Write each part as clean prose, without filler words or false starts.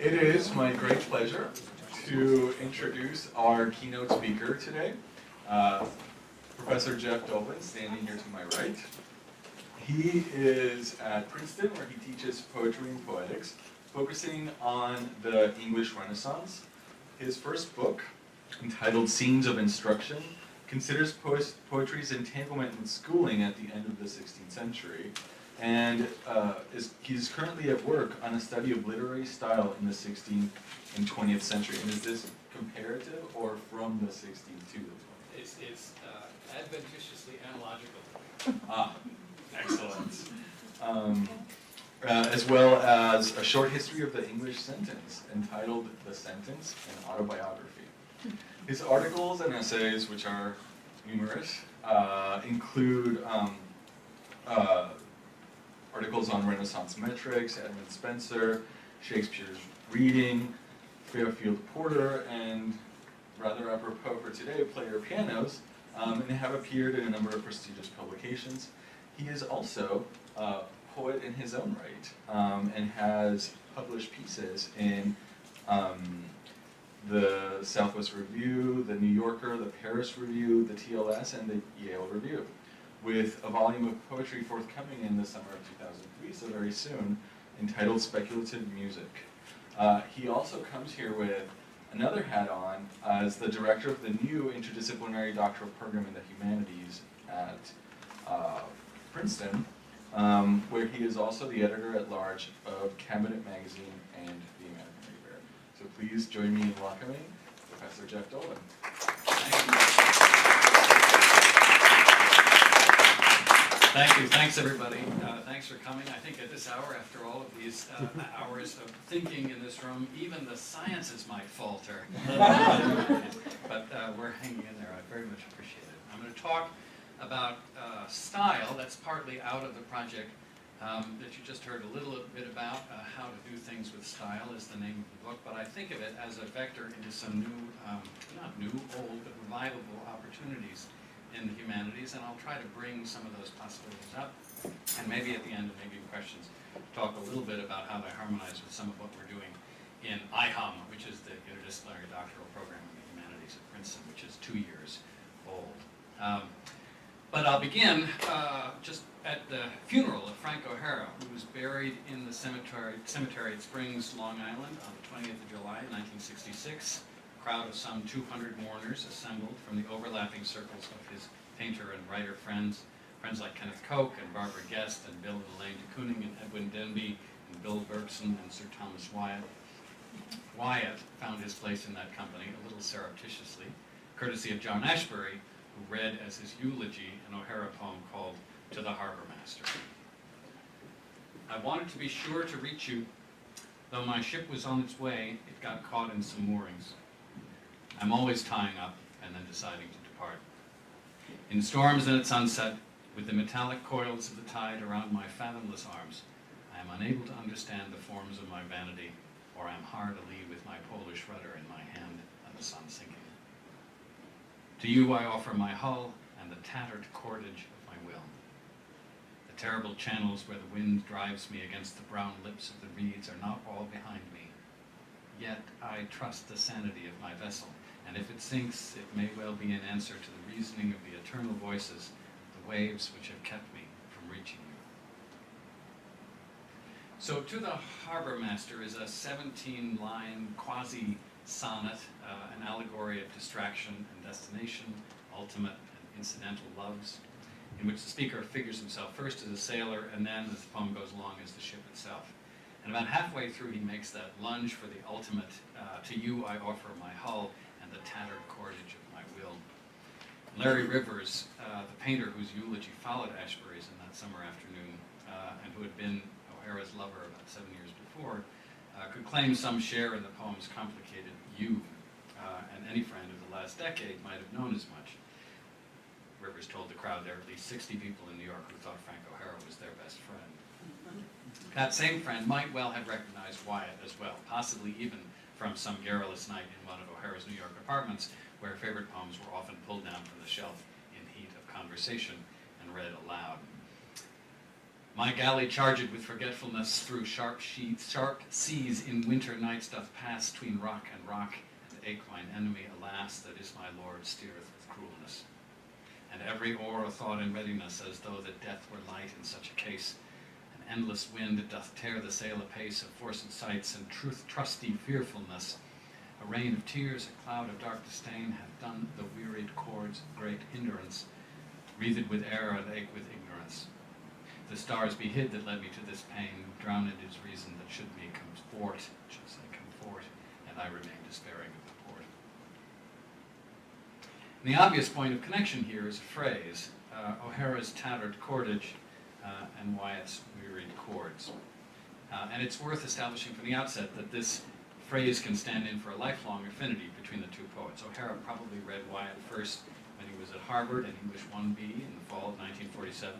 It is my great pleasure to introduce our keynote speaker today, Professor Jeff Dolven, standing here to my right. He is at Princeton, where he teaches poetry and poetics, focusing on the English Renaissance. His first book, entitled Scenes of Instruction, considers poetry's entanglement with schooling at the end of the 16th century, and he's currently at work on a study of literary style in the 16th and 20th century. And is this comparative or from the 16th to the 20th? It's adventitiously analogical. Excellent. As well as a short history of the English sentence entitled The Sentence, an Autobiography. His articles and essays, which are numerous, include articles on Renaissance metrics, Edmund Spenser, Shakespeare's reading, Fairfield Porter, and rather apropos for today, player pianos, and they have appeared in a number of prestigious publications. He is also a poet in his own right, and has published pieces in the Southwest Review, the New Yorker, the Paris Review, the TLS, and the Yale Review, with a volume of poetry forthcoming in the summer of 2003, so very soon, entitled Speculative Music. He also comes here with another hat on as the director of the new interdisciplinary doctoral program in the humanities at Princeton, where he is also the editor-at-large of Cabinet Magazine and the American Review. So please join me in welcoming Professor Jeff Dolven. Thank you. Thanks, everybody. Thanks for coming. I think at this hour, after all of these hours of thinking in this room, even the sciences might falter. But we're hanging in there. I very much appreciate it. I'm going to talk about style. That's partly out of the project that you just heard a little bit about. How to do things with style is the name of the book. But I think of it as a vector into some new, not new, old, but revivable opportunities in the humanities, and I'll try to bring some of those possibilities up, and maybe at the end, maybe in questions, talk a little bit about how they harmonize with some of what we're doing in IHUM, which is the Interdisciplinary Doctoral Program in the Humanities at Princeton, which is 2 years old. But I'll begin just at the funeral of Frank O'Hara, who was buried in the cemetery at Springs, Long Island, on the 20th of July, 1966. Crowd of some 200 mourners assembled from the overlapping circles of his painter and writer friends like Kenneth Koch and Barbara Guest and Bill and Elaine de Kooning and Edwin Denby and Bill Bergson and Sir Thomas Wyatt. Wyatt found his place in that company a little surreptitiously, courtesy of John Ashbery, who read as his eulogy an O'Hara poem called To the Harbor Master. I wanted to be sure to reach you, though my ship was on its way, it got caught in some moorings. I'm always tying up and then deciding to depart. In storms and at sunset, with the metallic coils of the tide around my fathomless arms, I am unable to understand the forms of my vanity, or I am hard to leave with my Polish rudder in my hand and the sun sinking. To you I offer my hull and the tattered cordage of my will. The terrible channels where the wind drives me against the brown lips of the reeds are not all behind me. Yet I trust the sanity of my vessel, and if it sinks, it may well be in answer to the reasoning of the eternal voices, the waves which have kept me from reaching you. So To the Harbor Master is a 17-line quasi-sonnet, an allegory of distraction and destination, ultimate and incidental loves, in which the speaker figures himself first as a sailor, and then, as the poem goes along, as the ship itself. And about halfway through, he makes that lunge for the ultimate, to you I offer my hull and the tattered cordage of my will. Larry Rivers, the painter whose eulogy followed Ashbery's in that summer afternoon, and who had been O'Hara's lover about 7 years before, could claim some share in the poem's complicated you, and any friend of the last decade might have known as much. Rivers told the crowd there were at least 60 people in New York who thought Frank O'Hara was their best friend. That same friend might well have recognized Wyatt as well, possibly even from some garrulous night in one of O'Hara's New York apartments, where favorite poems were often pulled down from the shelf in heat of conversation and read aloud. My galley charged with forgetfulness through sharp seas in winter nights doth pass tween rock and rock, and ache mine enemy, alas, that is my lord, steereth with cruelness. And every oar a thought in readiness, as though that death were light in such a case. An endless wind doth tear the sail apace of forced sights and trusty fearfulness. A rain of tears, a cloud of dark disdain, hath done the wearied chords great hindrance, wreathed with error and ache with ignorance. The stars be hid that led me to this pain, drowned is reason that should me come forth, and I remain despairing of the port. And the obvious point of connection here is a phrase, O'Hara's tattered cordage and Wyatt's wearied chords. And it's worth establishing from the outset that this phrase can stand in for a lifelong affinity between the two poets. O'Hara probably read Wyatt first when he was at Harvard in English 1B in the fall of 1947.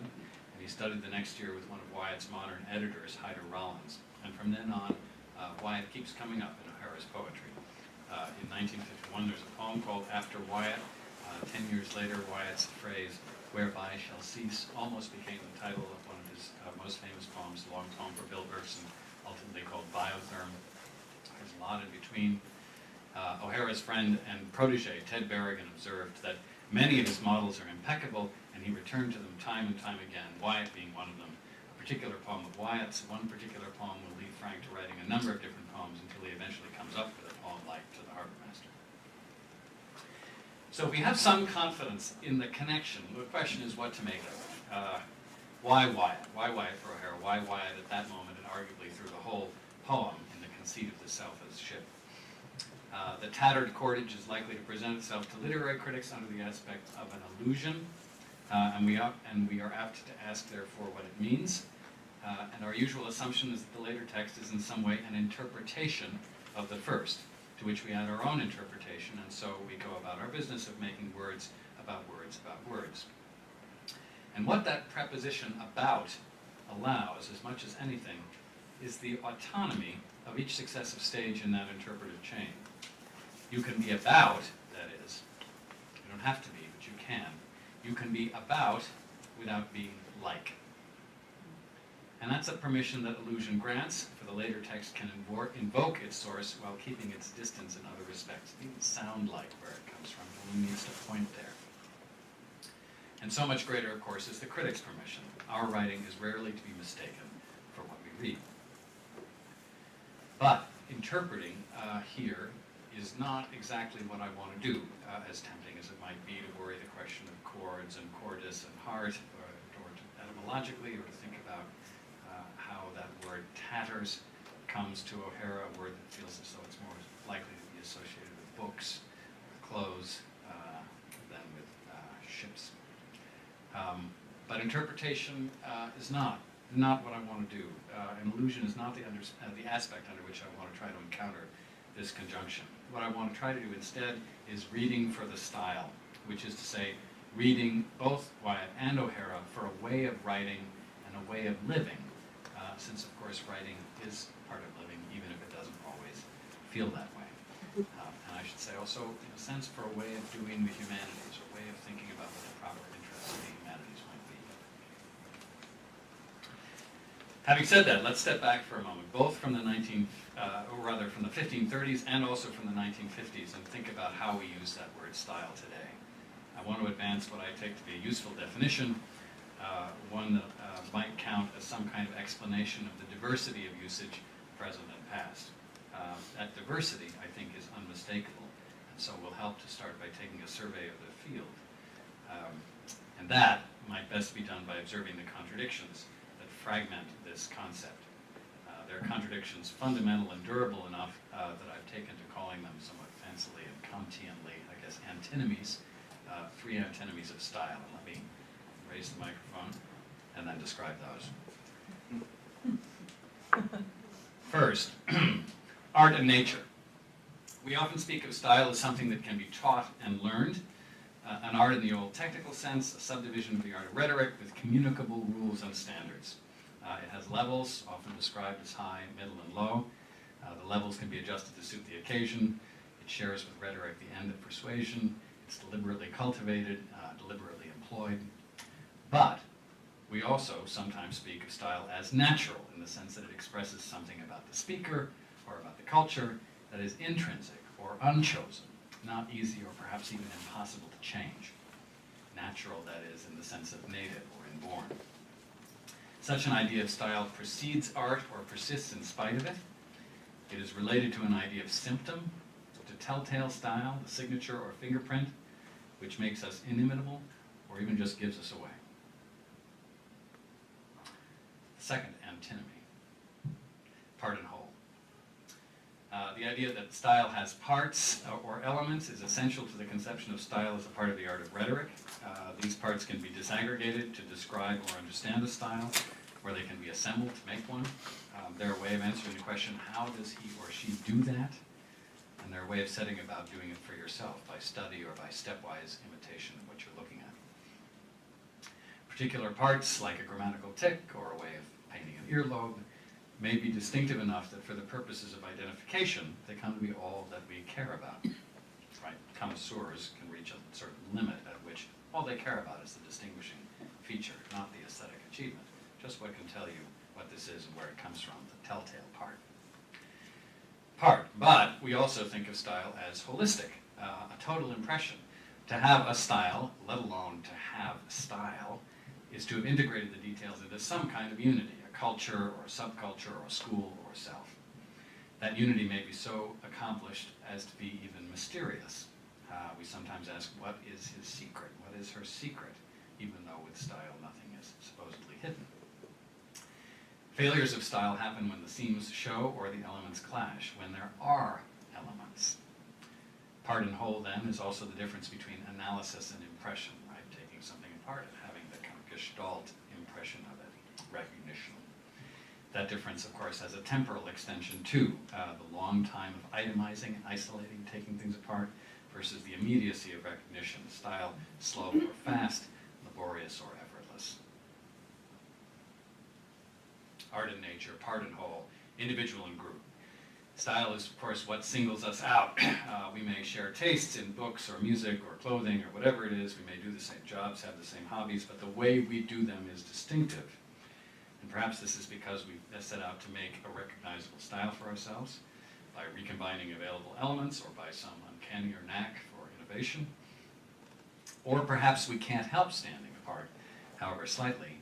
He studied the next year with one of Wyatt's modern editors, Hyder Rollins. And from then on, Wyatt keeps coming up in O'Hara's poetry. In 1951, there's a poem called After Wyatt. 10 years later, Wyatt's phrase, "Whereby shall cease," almost became the title of one of his most famous poems, a long poem for Bill Berkson, ultimately called Biotherm. There's a lot in between. O'Hara's friend and protege, Ted Berrigan, observed that many of his models are impeccable, and he returned to them time and time again, Wyatt being one of them. A particular poem of Wyatt's, one particular poem will lead Frank to writing a number of different poems until he eventually comes up with a poem like To the Harbour Master. So if we have some confidence in the connection, the question is what to make of it. Why Wyatt? Why Wyatt for O'Hara? Why Wyatt at that moment and arguably through the whole poem in the conceit of the South as ship? The tattered cordage is likely to present itself to literary critics under the aspect of an allusion, and we are apt to ask, therefore, what it means. And our usual assumption is that the later text is in some way an interpretation of the first, to which we add our own interpretation, and so we go about our business of making words about words about words. And what that preposition about allows, as much as anything, is the autonomy of each successive stage in that interpretive chain. You can be about, that is, you don't have to be, but you can. You can be about without being like. And that's a permission that allusion grants, for the later text can invoke its source while keeping its distance in other respects. It needn't sound like where it comes from, it only needs to point there. And so much greater, of course, is the critic's permission. Our writing is rarely to be mistaken for what we read. But interpreting here is not exactly what I want to do, as tempting as it might be to worry the question of chords and cordis and heart, or to etymologically, or to think about how that word tatters comes to O'Hara, a word that feels as though it's more likely to be associated with books, with clothes, than with ships. But interpretation is not what I want to do. An allusion is not the aspect under which I want to try to encounter this conjunction. What I want to try to do instead is reading for the style, which is to say, reading both Wyatt and O'Hara for a way of writing and a way of living, since of course writing is part of living, even if it doesn't always feel that way. And I should say also, in a sense, for a way of doing the humanities, a way of thinking about what the proper interests of the humanities might be. Having said that, let's step back for a moment, both from the from the 1530s and also from the 1950s, and think about how we use that word style today. I want to advance what I take to be a useful definition, one that might count as some kind of explanation of the diversity of usage, present and past. That diversity, I think, is unmistakable, and so will help to start by taking a survey of the field. And that might best be done by observing the contradictions that fragment this concept. There are contradictions fundamental and durable enough that I've taken to calling them somewhat fancily and Kantianly, I guess, antinomies, three antinomies of style. And let me raise the microphone and then describe those. First, art and nature. We often speak of style as something that can be taught and learned. An art in the old technical sense, a subdivision of the art of rhetoric with communicable rules and standards. It has levels, often described as high, middle, and low. The levels can be adjusted to suit the occasion. It shares with rhetoric the end of persuasion. It's deliberately cultivated, deliberately employed. But We also sometimes speak of style as natural, in the sense that it expresses something about the speaker or about the culture that is intrinsic or unchosen, not easy or perhaps even impossible to change. Natural, that is, in the sense of native or inborn. Such an idea of style precedes art or persists in spite of it. It is related to an idea of symptom, to telltale style, the signature or fingerprint, which makes us inimitable or even just gives us away. Second antinomy, part and whole. The idea that style has parts or elements is essential to the conception of style as a part of the art of rhetoric. These parts can be disaggregated to describe or understand a style, or they can be assembled to make one. They're a way of answering the question, how does he or she do that? And they're a way of setting about doing it for yourself by study or by stepwise imitation of what you're looking at. Particular parts, like a grammatical tick or a way of painting an earlobe, may be distinctive enough that for the purposes of identification, they come to be all that we care about. Right? Connoisseurs can reach a certain limit at which all they care about is the distinguishing feature, not the aesthetic achievement. Just what can tell you what this is and where it comes from, the telltale part. But we also think of style as holistic, a total impression. To have a style, let alone to have style, is to have integrated the details into some kind of unity, a culture or a subculture or a school or a self. That unity may be so accomplished as to be even mysterious. We sometimes ask, what is his secret? What is her secret? Even though with style nothing is supposedly hidden. Failures of style happen when the seams show or the elements clash, when there are elements. Part and whole, then, is also the difference between analysis and impression, right? Taking something apart and having the kind of gestalt impression of it, recognition. That difference, of course, has a temporal extension too, the long time of itemizing and isolating, taking things apart, versus the immediacy of recognition, style slow or fast, laborious or effortless. Art and nature, part and whole, individual and group. Style is, of course, what singles us out. We may share tastes in books or music or clothing or whatever it is. We may do the same jobs, have the same hobbies, but the way we do them is distinctive. And perhaps this is because we've set out to make a recognizable style for ourselves by recombining available elements or by some uncanny or knack for innovation. Or perhaps we can't help standing apart, however slightly,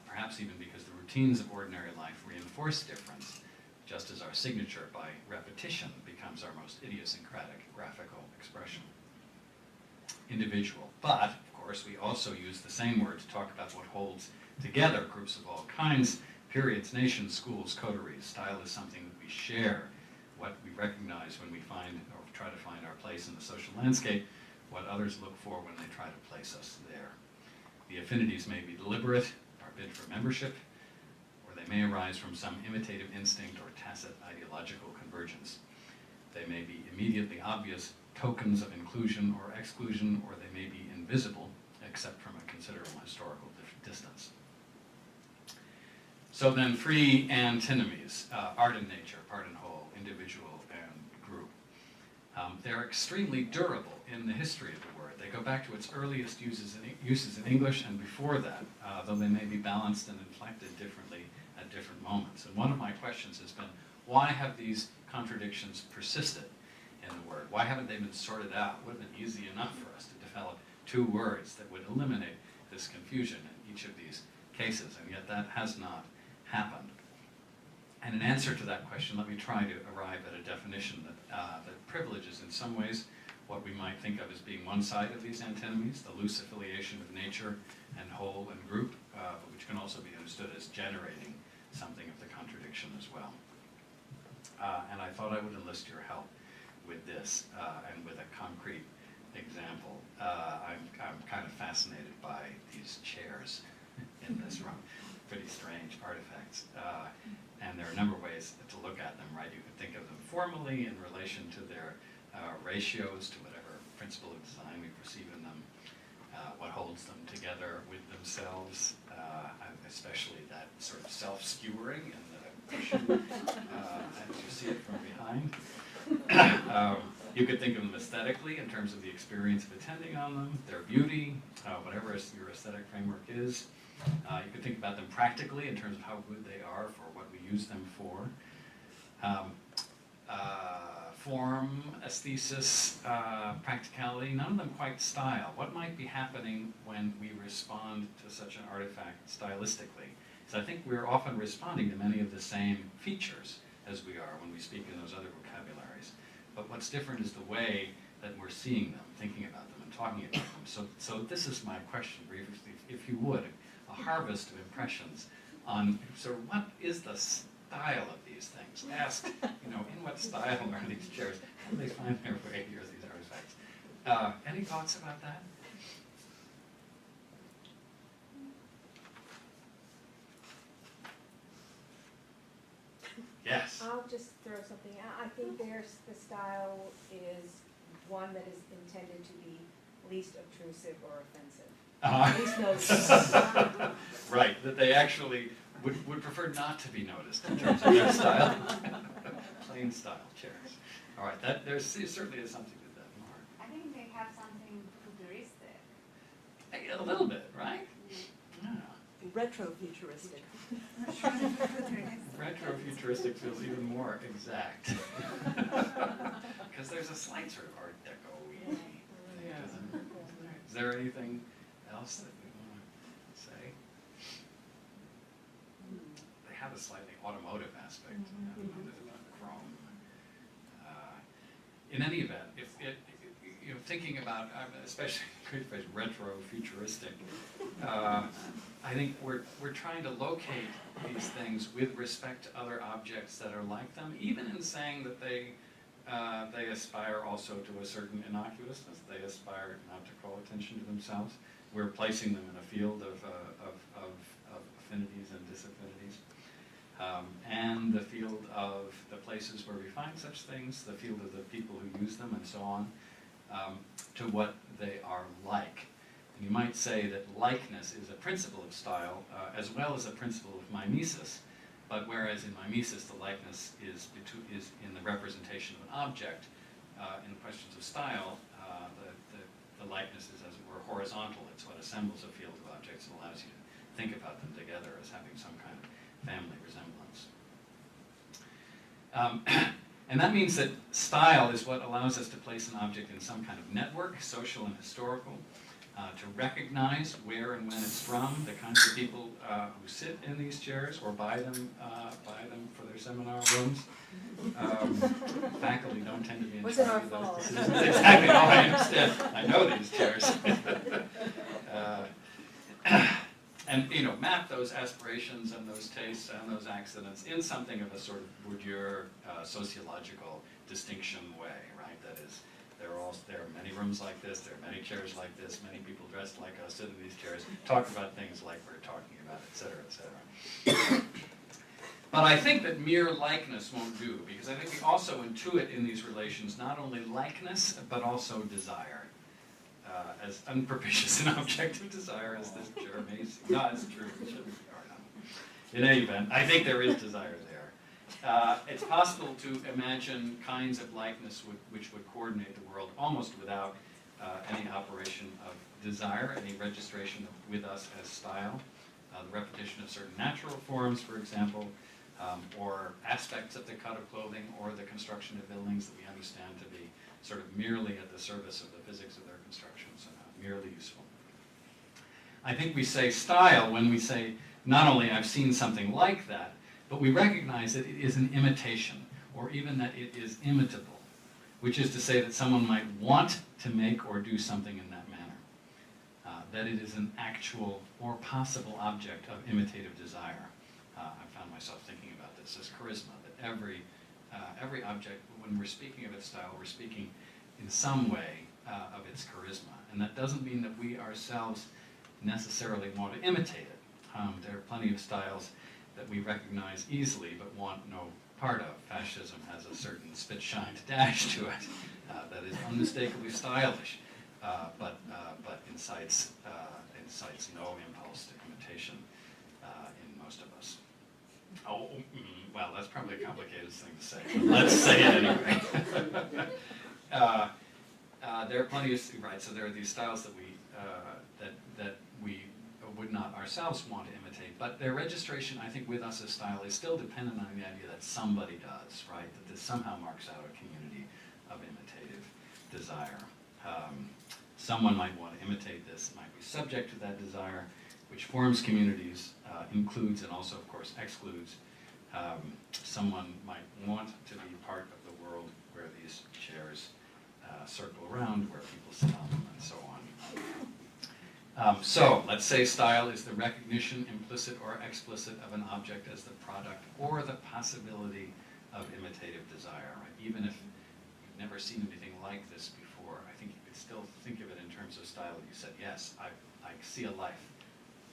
perhaps even because the routines of ordinary life reinforce difference, just as our signature by repetition becomes our most idiosyncratic graphical expression. Individual. But, of course, we also use the same word to talk about what holds together groups of all kinds, periods, nations, schools, coteries. Style is something that we share, what we recognize when we find or try to find our place in the social landscape, what others look for when they try to place us there. The affinities may be deliberate, our bid for membership, or they may arise from some imitative instinct or tacit ideological convergence. They may be immediately obvious tokens of inclusion or exclusion, or they may be invisible, except from a considerable historical distance. So then, three antinomies, art and nature, part and whole, individual and group. They're extremely durable in the history of the word. They go back to its earliest uses in English and before that, though they may be balanced and inflected differently at different moments. And one of my questions has been, why have these contradictions persisted in the word? Why haven't they been sorted out? It would have been easy enough for us to develop two words that would eliminate this confusion in each of these cases, and yet that has not happened. And in answer to that question, let me try to arrive at a definition that privileges in some ways what we might think of as being one side of these antinomies, the loose affiliation of nature and whole and group, but which can also be understood as generating something of the contradiction as well. And I thought I would enlist your help with this and with a concrete example. I'm kind of fascinated by these chairs in this room, pretty strange artifacts. And there are a number of ways to look at them, right? You can think of them formally in relation to their ratios to whatever principle of design we perceive in them, what holds them together with themselves, especially that sort of self-skewering and the cushion as you see it from behind. You could think of them aesthetically in terms of the experience of attending on them, their beauty, whatever your aesthetic framework is. You could think about them practically in terms of how good they are for what we use them for. Form, aesthesis, practicality, none of them quite style. What might be happening when we respond to such an artifact stylistically? So I think we're often responding to many of the same features as we are when we speak in those other vocabularies. But what's different is the way that we're seeing them, thinking about them, and talking about them. So this is my question briefly, if you would, a harvest of impressions on sort of what is the style of these things. Ask, in what style are these chairs? How do they find their way here, these artifacts? Any thoughts about that? Yes. I'll just throw something out. I think the style is one that is intended to be least obtrusive or offensive. At least noticeable. Right, that they actually would prefer not to be noticed in terms of their style. Plain style chairs. All right, there certainly is something to that more. I think they have something futuristic. A little bit, right? Yeah. Retro-futuristic. Retro-futuristic feels even more exact. Because there's a slight sort of Art Deco-y thing to them. Is there anything else that we want to say? They have a slightly automotive aspect to them. There's a lot of chrome. In any event, if thinking about, especially great phrase, retro-futuristic, I think we're trying to locate these things with respect to other objects that are like them, even in saying that they aspire also to a certain innocuousness. They aspire not to call attention to themselves. We're placing them in a field of affinities and disaffinities. And the field of the places where we find such things, the field of the people who use them, and so on, to what they are like. And you might say that likeness is a principle of style, as well as a principle of mimesis, but whereas in mimesis the likeness is in the representation of an object, in the questions of style, the likeness is, as it were, horizontal. It's what assembles a field of objects and allows you to think about them together as having some kind of family resemblance. And that means that style is what allows us to place an object in some kind of network, social and historical, to recognize where and when it's from, the kinds of people who sit in these chairs or buy them for their seminar rooms. Faculty don't tend to be in charge Wasn't our of those fault. decisions. Exactly, no, I understand. I know these chairs. And map those aspirations and those tastes and those accidents in something of a sort of Bourdieu sociological distinction way, right? That is, there are many rooms like this, there are many chairs like this, many people dressed like us sit in these chairs, talk about things like we're talking about, et cetera, et cetera. But I think that mere likeness won't do, because I think we also intuit in these relations not only likeness, but also desire. As unpropitious an object of desire as this chair may seem. No, it's true, it shouldn't be hard on. In any event, I think there is desire there. It's possible to imagine kinds of likeness which would coordinate the world almost without any operation of desire, any registration with us as style. The repetition of certain natural forms, for example, or aspects of the cut of clothing or the construction of buildings that we understand to be sort of merely at the service of the physics of their construction, so not merely useful. I think we say style when we say not only I've seen something like that, but we recognize that it is an imitation, or even that it is imitable, which is to say that someone might want to make or do something in that manner, that it is an actual or possible object of imitative desire. I found myself thinking about this as charisma, that every object, when we're speaking of its style, we're speaking in some way of its charisma. And that doesn't mean that we ourselves necessarily want to imitate it. There are plenty of styles that we recognize easily but want no part of. Fascism has a certain spit-shined dash to it that is unmistakably stylish, but incites no impulse to imitation in most of us. Oh, well, that's probably a complicated thing to say, but let's say it anyway. There are plenty of, right, so there are these styles that we would not ourselves want to imitate. But their registration, I think, with us as style is still dependent on the idea that somebody does, right? That this somehow marks out a community of imitative desire. Someone might want to imitate this, might be subject to that desire, which forms communities, includes and also, of course, excludes. Someone might want to be part of the world where these chairs circle around, where people sit on them, and so on. So, let's say style is the recognition, implicit or explicit, of an object as the product or the possibility of imitative desire. Right? Even if you've never seen anything like this before, I think you could still think of it in terms of style. You said, yes, I see a life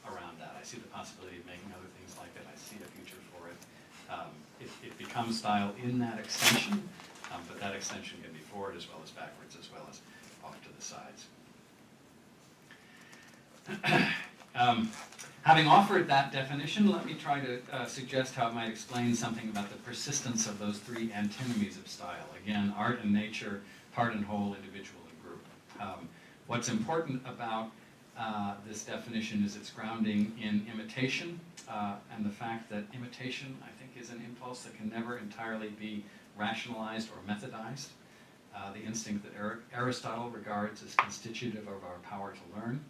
around that. I see the possibility of making other things like it. I see a future for it. It becomes style in that extension, but that extension can be forward as well as backwards, as well as off to the sides. Having offered that definition, let me try to suggest how it might explain something about the persistence of those three antinomies of style. Again, art and nature, part and whole, individual and group. What's important about this definition is its grounding in imitation, and the fact that imitation, I think, is an impulse that can never entirely be rationalized or methodized. The instinct that Aristotle regards as constitutive of our power to learn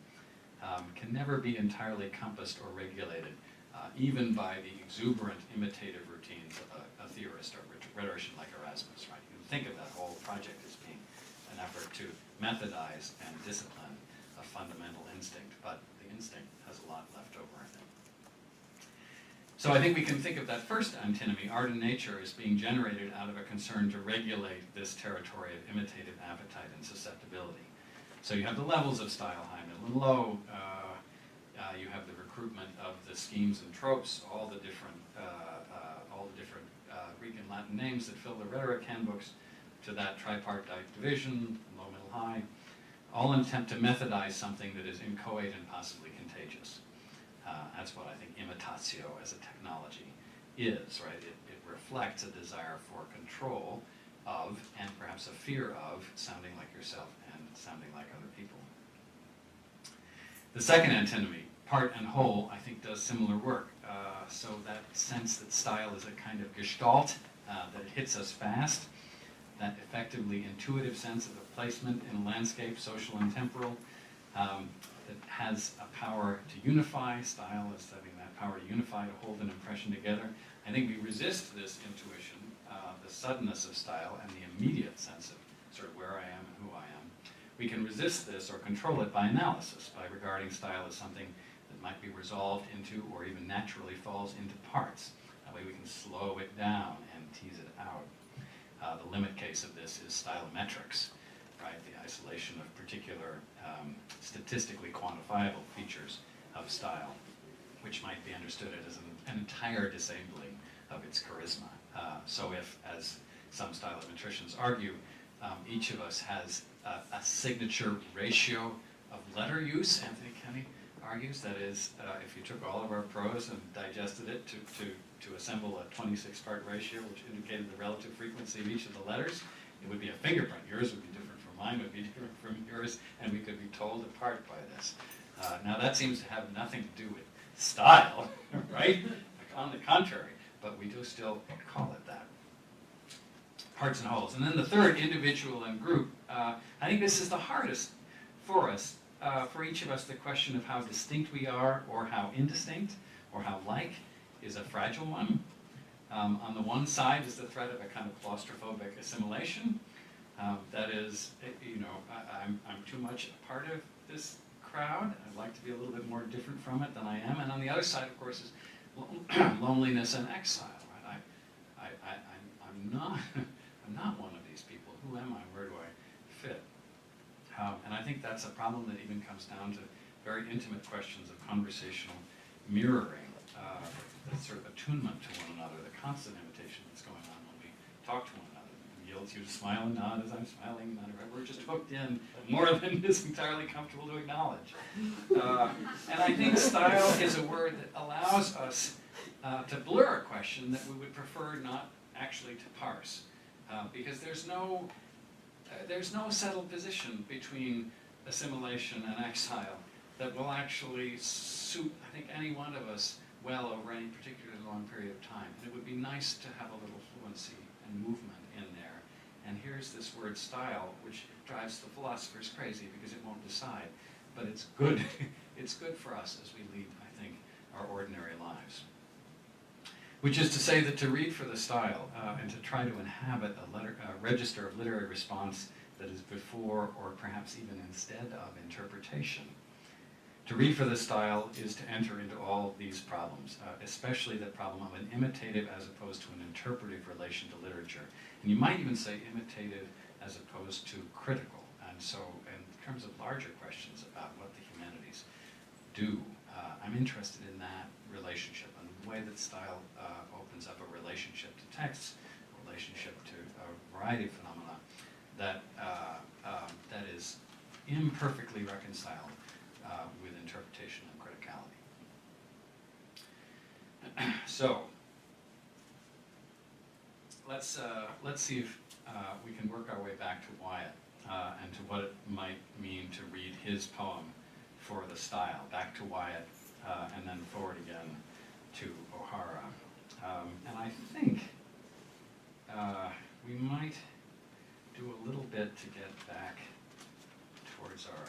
can never be entirely compassed or regulated, even by the exuberant imitative routines of a theorist or rhetorician like Erasmus. Right? You can think of that whole project as being an effort to methodize and discipline a fundamental instinct, but the instinct has a lot left over, I think. So I think we can think of that first antinomy, art and nature, as being generated out of a concern to regulate this territory of imitative appetite and susceptibility. So you have the levels of style, high, middle, and low. You have the recruitment of the schemes and tropes, all the different Greek and Latin names that fill the rhetoric handbooks, to that tripartite division, low, middle, high, all in an attempt to methodize something that is inchoate and possibly contagious. That's what I think imitatio as a technology is, right? It reflects a desire for control of, and perhaps a fear of, sounding like yourself and sounding like other people. The second antinomy, part and whole, I think does similar work. So that sense that style is a kind of gestalt, that it hits us fast, that effectively intuitive sense of a placement in a landscape, social and temporal, that has a power to unify. Style is having that power to unify, to hold an impression together. I think we resist this intuition, the suddenness of style, and the immediate sense of sort of where I am and who I am. We can resist this or control it by analysis, by regarding style as something that might be resolved into or even naturally falls into parts. That way we can slow it down and tease it out. The limit case of this is stylometrics, right? The isolation of particular statistically quantifiable features of style, which might be understood as an entire disabling of its charisma. So if, as some stylometricians argue, each of us has a signature ratio of letter use, Anthony Kenny argues, that is, if you took all of our prose and digested it to assemble a 26-part ratio, which indicated the relative frequency of each of the letters, it would be a fingerprint. Yours would be different from mine, would be different from yours, and we could be told apart by this. Now that seems to have nothing to do with style, right? On the contrary, but we do still call it that. Parts and wholes. And then the third, individual and group. I think this is the hardest for us, for each of us, the question of how distinct we are or how indistinct or how like is a fragile one. On the one side is the threat of a kind of claustrophobic assimilation. That is, I'm too much a part of this crowd. I'd like to be a little bit more different from it than I am. And on the other side, of course, is loneliness and exile. Right? I'm not one of these people. Who am I? Where do I fit? And I think that's a problem that even comes down to very intimate questions of conversational mirroring, that sort of attunement to one another, the constant imitation that's going on when we talk to one another. It yields you to smile and nod as I'm smiling and nodding. We're just hooked in more than is entirely comfortable to acknowledge. And I think style is a word that allows us to blur a question that we would prefer not actually to parse, because there's no settled position between assimilation and exile that will actually suit, I think, any one of us well over any particularly long period of time. And it would be nice to have a little fluency and movement in there. And here's this word style, which drives the philosophers crazy because it won't decide. But it's good, it's good for us as we lead, I think, our ordinary lives. Which is to say that to read for the style and to try to inhabit a register of literary response that is before or perhaps even instead of interpretation. To read for the style is to enter into all of these problems, especially the problem of an imitative as opposed to an interpretive relation to literature. And you might even say imitative as opposed to critical. And so in terms of larger questions about what the humanities do, I'm interested in that relationship and the way that style opens up a relationship to texts, a relationship to a variety of phenomena that, that is imperfectly reconciled with interpretation and criticality. So, let's see if we can work our way back to Wyatt and to what it might mean to read his poem for the style. Back to Wyatt and then forward again to O'Hara. And I think we might do a little bit to get back towards our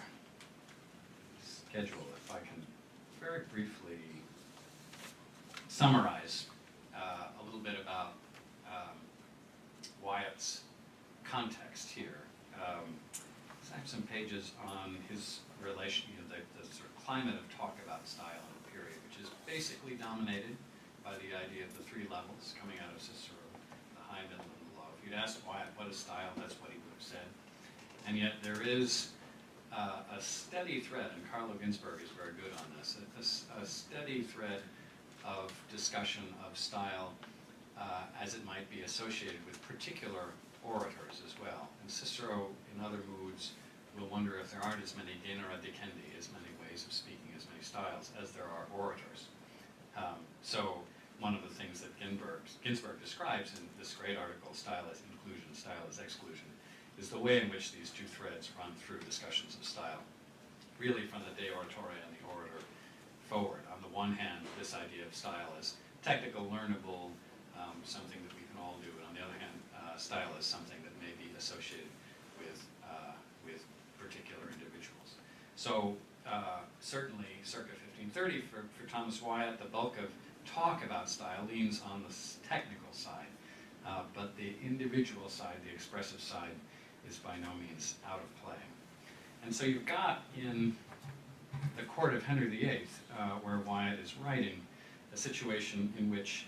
schedule, if I can very briefly summarize a little bit about Wyatt's context here. I have some pages on his relation, the sort of climate of talk about style in the period, which is basically dominated by the idea of the three levels coming out of Cicero, the high, middle, and the low. If you'd asked Wyatt what is style, that's what he would have said. And yet there is a steady thread, and Carlo Ginzburg is very good on this, a steady thread of discussion of style as it might be associated with particular orators as well. And Cicero, in other moods, will wonder if there aren't as many genera dicendi, as many ways of speaking, as many styles, as there are orators. So one of the things that Ginzburg describes in this great article, Style as Inclusion, Style as Exclusion, is the way in which these two threads run through discussions of style, really from the De Oratore and the orator forward. On the one hand, this idea of style as technical, learnable, something that we can all do, and on the other hand, style is something that may be associated with particular individuals. So certainly circa 1530 for Thomas Wyatt, the bulk of talk about style leans on the technical side, but the individual side, the expressive side, is by no means out of play. And so you've got in the court of Henry VIII, where Wyatt is writing, a situation in which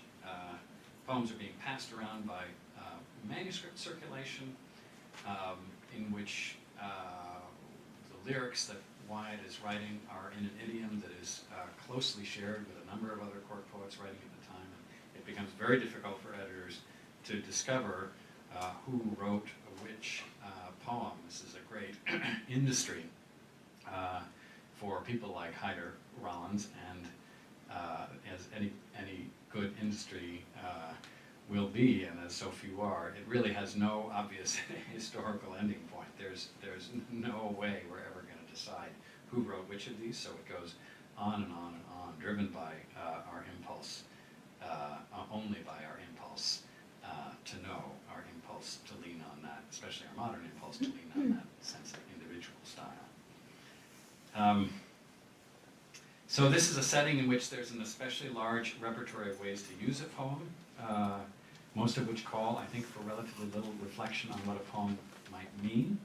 poems are being passed around by manuscript circulation, in which the lyrics that Wyatt is writing are in an idiom that is closely shared with a number of other court poets writing at the time. And it becomes very difficult for editors to discover who wrote which poem. This is a great industry for people like Hyder Rollins, and as any good industry will be, and as so few are, it really has no obvious historical ending point. There's no way we're ever going to decide who wrote which of these, so it goes on and on and on, driven by our impulse, only by our impulse to know, our impulse to lean on that, especially our modern impulse to lean on that sense of individual style. So this is a setting in which there's an especially large repertory of ways to use a poem, most of which call, I think, for relatively little reflection on what a poem might mean.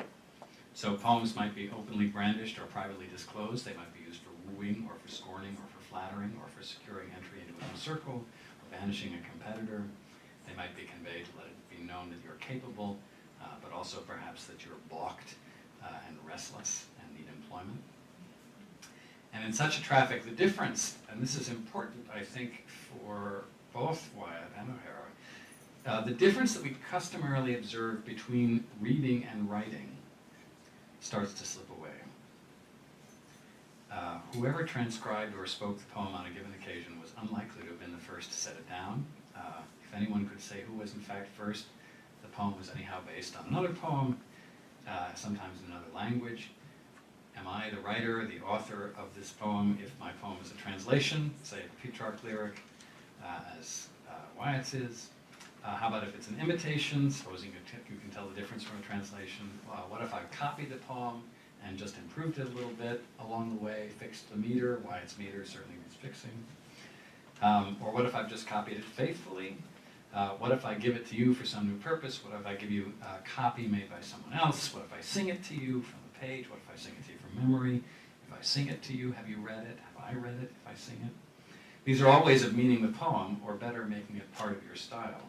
So poems might be openly brandished or privately disclosed. They might be used for wooing or for scorning or for flattering or for securing entry into a new circle or banishing a competitor. They might be conveyed to let it be known that you're capable, but also perhaps that you're balked and restless and need employment. And in such a traffic, the difference, and this is important, I think, for both Wyatt and O'Hara, the difference that we customarily observe between reading and writing starts to slip away. Whoever transcribed or spoke the poem on a given occasion was unlikely to have been the first to set it down. If anyone could say who was in fact first, the poem was anyhow based on another poem, sometimes in another language. Am I the writer, the author of this poem if my poem is a translation, say a Petrarch lyric, as Wyatt's is? How about if it's an imitation, supposing you can tell the difference from a translation? What if I copied the poem and just improved it a little bit along the way, fixed the meter? Wyatt's meter certainly needs fixing. Or what if I've just copied it faithfully? What if I give it to you for some new purpose? What if I give you a copy made by someone else? What if I sing it to you from the page? What if I sing it to you from memory? If I sing it to you, have you read it? Have I read it if I sing it? These are all ways of meaning the poem, or better, making it part of your style.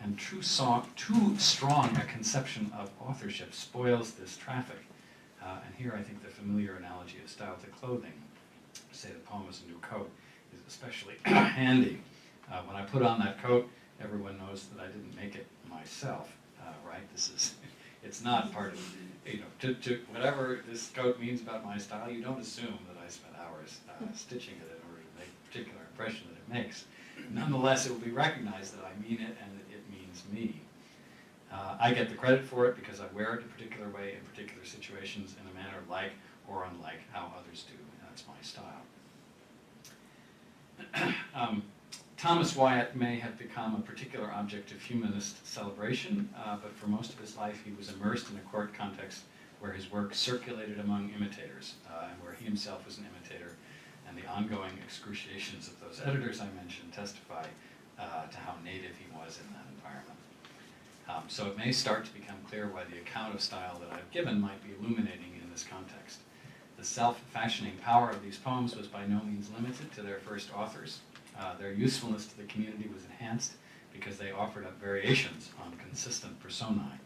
And too strong a conception of authorship spoils this traffic. And here I think the familiar analogy of style to clothing, say the poem is a new coat, is especially handy. When I put on that coat, everyone knows that I didn't make it myself, right? It's not part of, whatever this coat means about my style, you don't assume that I spent hours stitching it in order to make a particular impression that it makes. Nonetheless, it will be recognized that I mean it and that it means me. I get the credit for it because I wear it a particular way in particular situations in a manner like or unlike how others do. That's my style. Thomas Wyatt may have become a particular object of humanist celebration, but for most of his life he was immersed in a court context where his work circulated among imitators, and where he himself was an imitator, and the ongoing excruciations of those editors I mentioned testify to how native he was in that environment. So it may start to become clear why the account of style that I've given might be illuminating in this context. The self-fashioning power of these poems was by no means limited to their first authors. Their usefulness to the community was enhanced because they offered up variations on consistent personae.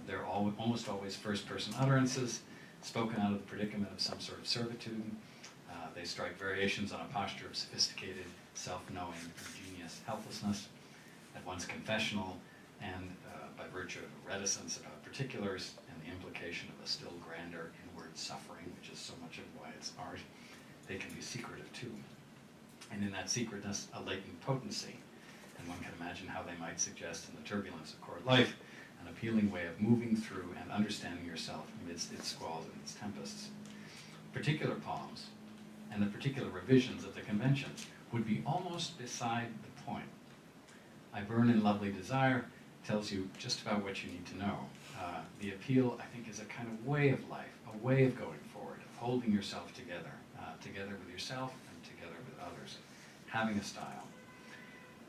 They're almost always first-person utterances, spoken out of the predicament of some sort of servitude. They strike variations on a posture of sophisticated, self-knowing, ingenious helplessness, at once confessional and, by virtue of reticence about particulars and the implication of a still grander inward suffering, which is so much of Wyatt's art, they can be secretive too. And in that secretness, a latent potency. And one can imagine how they might suggest in the turbulence of court life an appealing way of moving through and understanding yourself amidst its squalls and its tempests. Particular poems and the particular revisions of the conventions would be almost beside the point. I Burn in Lovely Desire tells you just about what you need to know. The appeal, I think, is a kind of way of life, a way of going forward, of holding yourself together, together with yourself and together with others, having a style.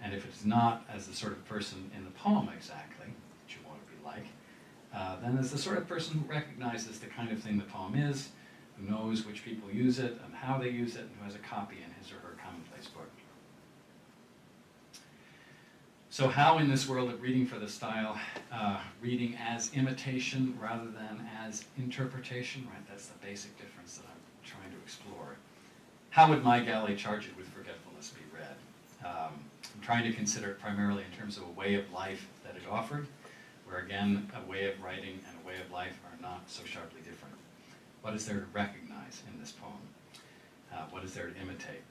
And if it's not as the sort of person in the poem exactly that you want to be like, then as the sort of person who recognizes the kind of thing the poem is, who knows which people use it and how they use it, and who has a copy in his or her commonplace book. So how in this world of reading for the style, reading as imitation rather than as interpretation, right? That's the basic difference that I'm trying to explore. How would my galley charged with forgetfulness be read? I'm trying to consider it primarily in terms of a way of life that it offered, where again, a way of writing and a way of life are not so sharply different. What is there to recognize in this poem? What is there to imitate?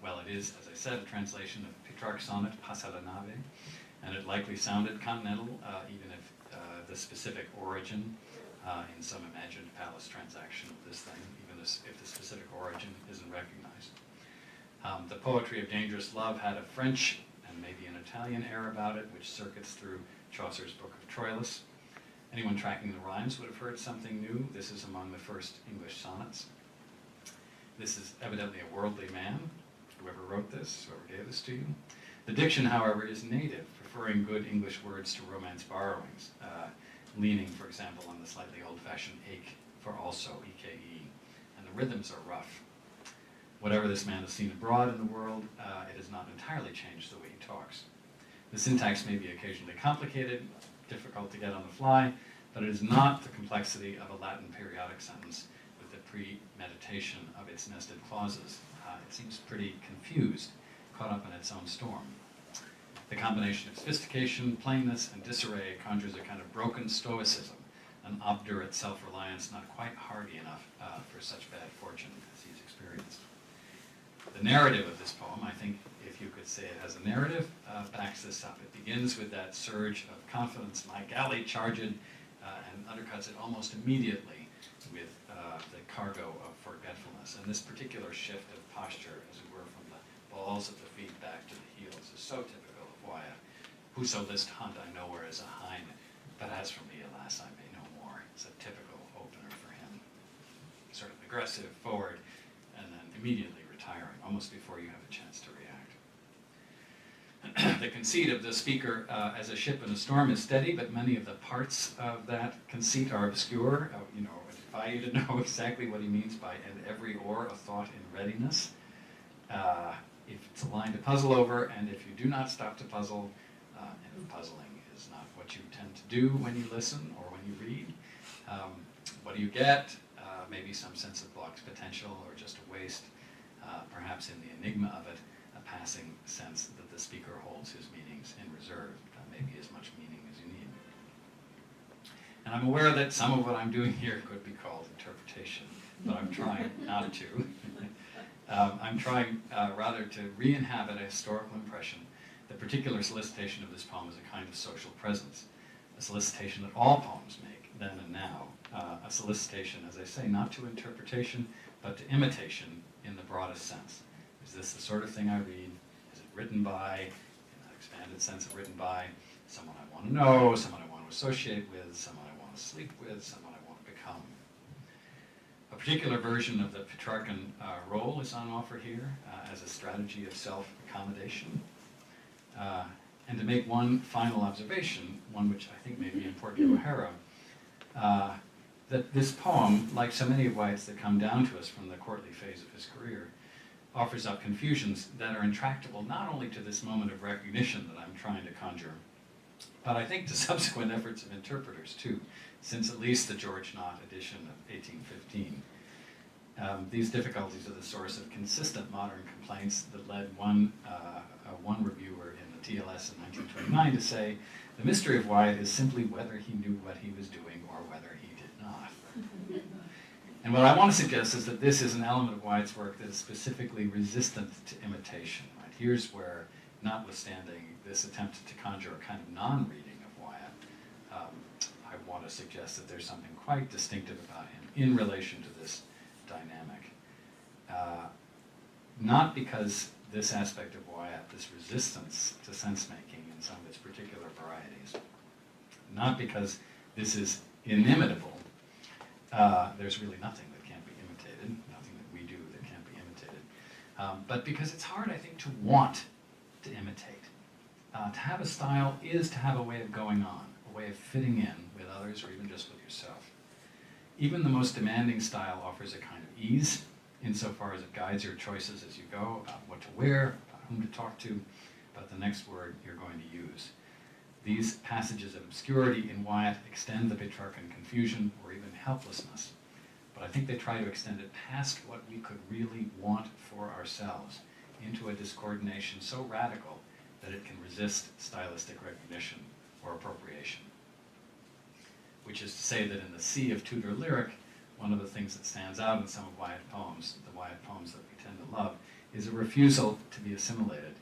Well, it is, as I said, a translation of Petrarch's sonnet, Passa la nave, and it likely sounded continental, even if the specific origin in some imagined palace transaction of this thing, even if the specific origin isn't recognized. The poetry of dangerous love had a French and maybe an Italian air about it, which circuits through Chaucer's Book of Troilus. Anyone tracking the rhymes would have heard something new. This is among the first English sonnets. This is evidently a worldly man, whoever wrote this, whoever gave this to you. The diction, however, is native, preferring good English words to Romance borrowings, leaning, for example, on the slightly old-fashioned ake for also, E-K-E, and the rhythms are rough. Whatever this man has seen abroad in the world, it has not entirely changed the way he talks. The syntax may be occasionally complicated, difficult to get on the fly, but it is not the complexity of a Latin periodic sentence with the premeditation of its nested clauses. It seems pretty confused, caught up in its own storm. The combination of sophistication, plainness, and disarray conjures a kind of broken stoicism, an obdurate self-reliance not quite hardy enough for such bad fortune as he's experienced. The narrative of this poem, I think, if you could say it has a narrative, backs this up. It begins with that surge of confidence, my galley charged, and undercuts it almost immediately with the cargo of forgetfulness. And this particular shift of posture, as it were, from the balls of the feet back to the heels, is so typical of Wyatt. Whoso list hunt I nowhere as a hind, but as for me, alas, I may no more. It's a typical opener for him. Sort of aggressive, forward, and then immediately retiring, almost before you have a chance to react. The conceit of the speaker as a ship in a storm is steady, but many of the parts of that conceit are obscure. I defy you to know exactly what he means by "and every oar a thought in readiness." If it's a line to puzzle over, and if you do not stop to puzzle, and if puzzling is not what you tend to do when you listen or when you read, what do you get? Maybe some sense of blocked potential or just a waste, perhaps in the enigma of it, a passing sense that the speaker holds his meanings in reserve, maybe as much meaning as you need. And I'm aware that some of what I'm doing here could be called interpretation, but I'm trying not to. I'm trying rather to re-inhabit a historical impression. The particular solicitation of this poem is a kind of social presence, a solicitation that all poems make, then and now. A solicitation, as I say, not to interpretation, but to imitation in the broadest sense. Is this the sort of thing I read? Is it written by, in that expanded sense of written by, someone I want to know, someone I want to associate with, someone I want to sleep with, someone I want to become? A particular version of the Petrarchan role is on offer here as a strategy of self-accommodation. And to make one final observation, one which I think may be important to O'Hara, that this poem, like so many of Wyatt's that come down to us from the courtly phase of his career, offers up confusions that are intractable not only to this moment of recognition that I'm trying to conjure, but I think to subsequent efforts of interpreters too, since at least the George Knott edition of 1815. These difficulties are the source of consistent modern complaints that led one reviewer in the TLS in 1929 to say, "The mystery of Wyatt is simply whether he knew what he was doing or whether he did not." And what I want to suggest is that this is an element of Wyatt's work that is specifically resistant to imitation. Right? Here's where, notwithstanding this attempt to conjure a kind of non-reading of Wyatt, I want to suggest that there's something quite distinctive about him in relation to this dynamic. Not because this aspect of Wyatt, this resistance to sense-making in some of its particular varieties, not because this is inimitable. There's really nothing that can't be imitated, nothing that we do that can't be imitated. But because it's hard, I think, to want to imitate. To have a style is to have a way of going on, a way of fitting in with others or even just with yourself. Even the most demanding style offers a kind of ease, insofar as it guides your choices as you go about what to wear, about whom to talk to, about the next word you're going to use. These passages of obscurity in Wyatt extend the Petrarchan confusion or even helplessness, but I think they try to extend it past what we could really want for ourselves into a discoordination so radical that it can resist stylistic recognition or appropriation. Which is to say that in the sea of Tudor lyric, one of the things that stands out in some of Wyatt poems, the Wyatt poems that we tend to love, is a refusal to be assimilated.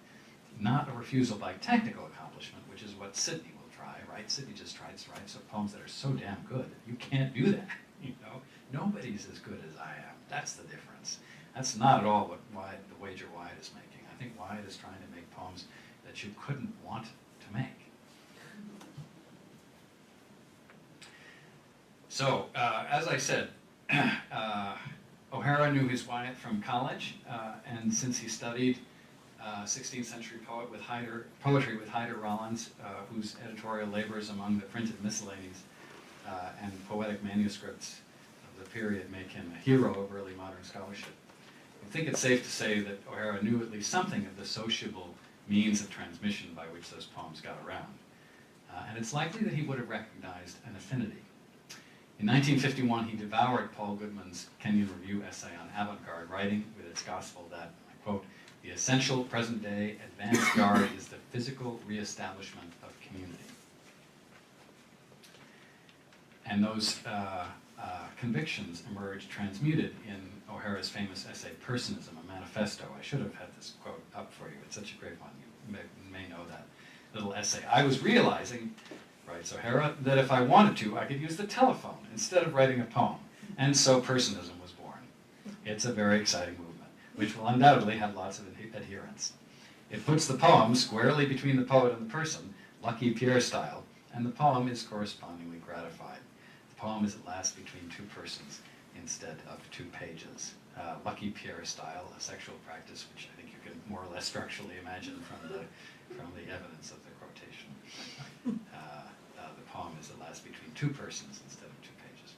Not a refusal by technical accomplishment, which is what Sidney will try, right? Sidney just tries to write some poems that are so damn good that you can't do that, you know? Nobody's as good as I am. That's the difference. That's not at all what the wager Wyatt is making. I think Wyatt is trying to make poems that you couldn't want to make. So, as I said, O'Hara knew his Wyatt from college, and since he studied 16th century poetry with Hyder Rollins, whose editorial labors among the printed miscellanies and poetic manuscripts of the period make him a hero of early modern scholarship. I think it's safe to say that O'Hara knew at least something of the sociable means of transmission by which those poems got around. And it's likely that he would have recognized an affinity. In 1951, he devoured Paul Goodman's Kenyon Review essay on avant-garde writing with its gospel that, I quote, "The essential present-day advanced guard is the physical reestablishment of community." And those convictions emerged transmuted in O'Hara's famous essay, Personism, a Manifesto. I should have had this quote up for you. It's such a great one. You may know that little essay. "I was realizing," writes O'Hara, "that if I wanted to, I could use the telephone instead of writing a poem. And so personism was born. It's a very exciting movement, which will undoubtedly have lots of adherents. It puts the poem squarely between the poet and the person, Lucky Pierre style, and the poem is correspondingly gratified. The poem is at last between two persons instead of two pages. Lucky Pierre style, a sexual practice which I think you can more or less structurally imagine from the evidence of the quotation. The poem is at last between two persons instead of two pages.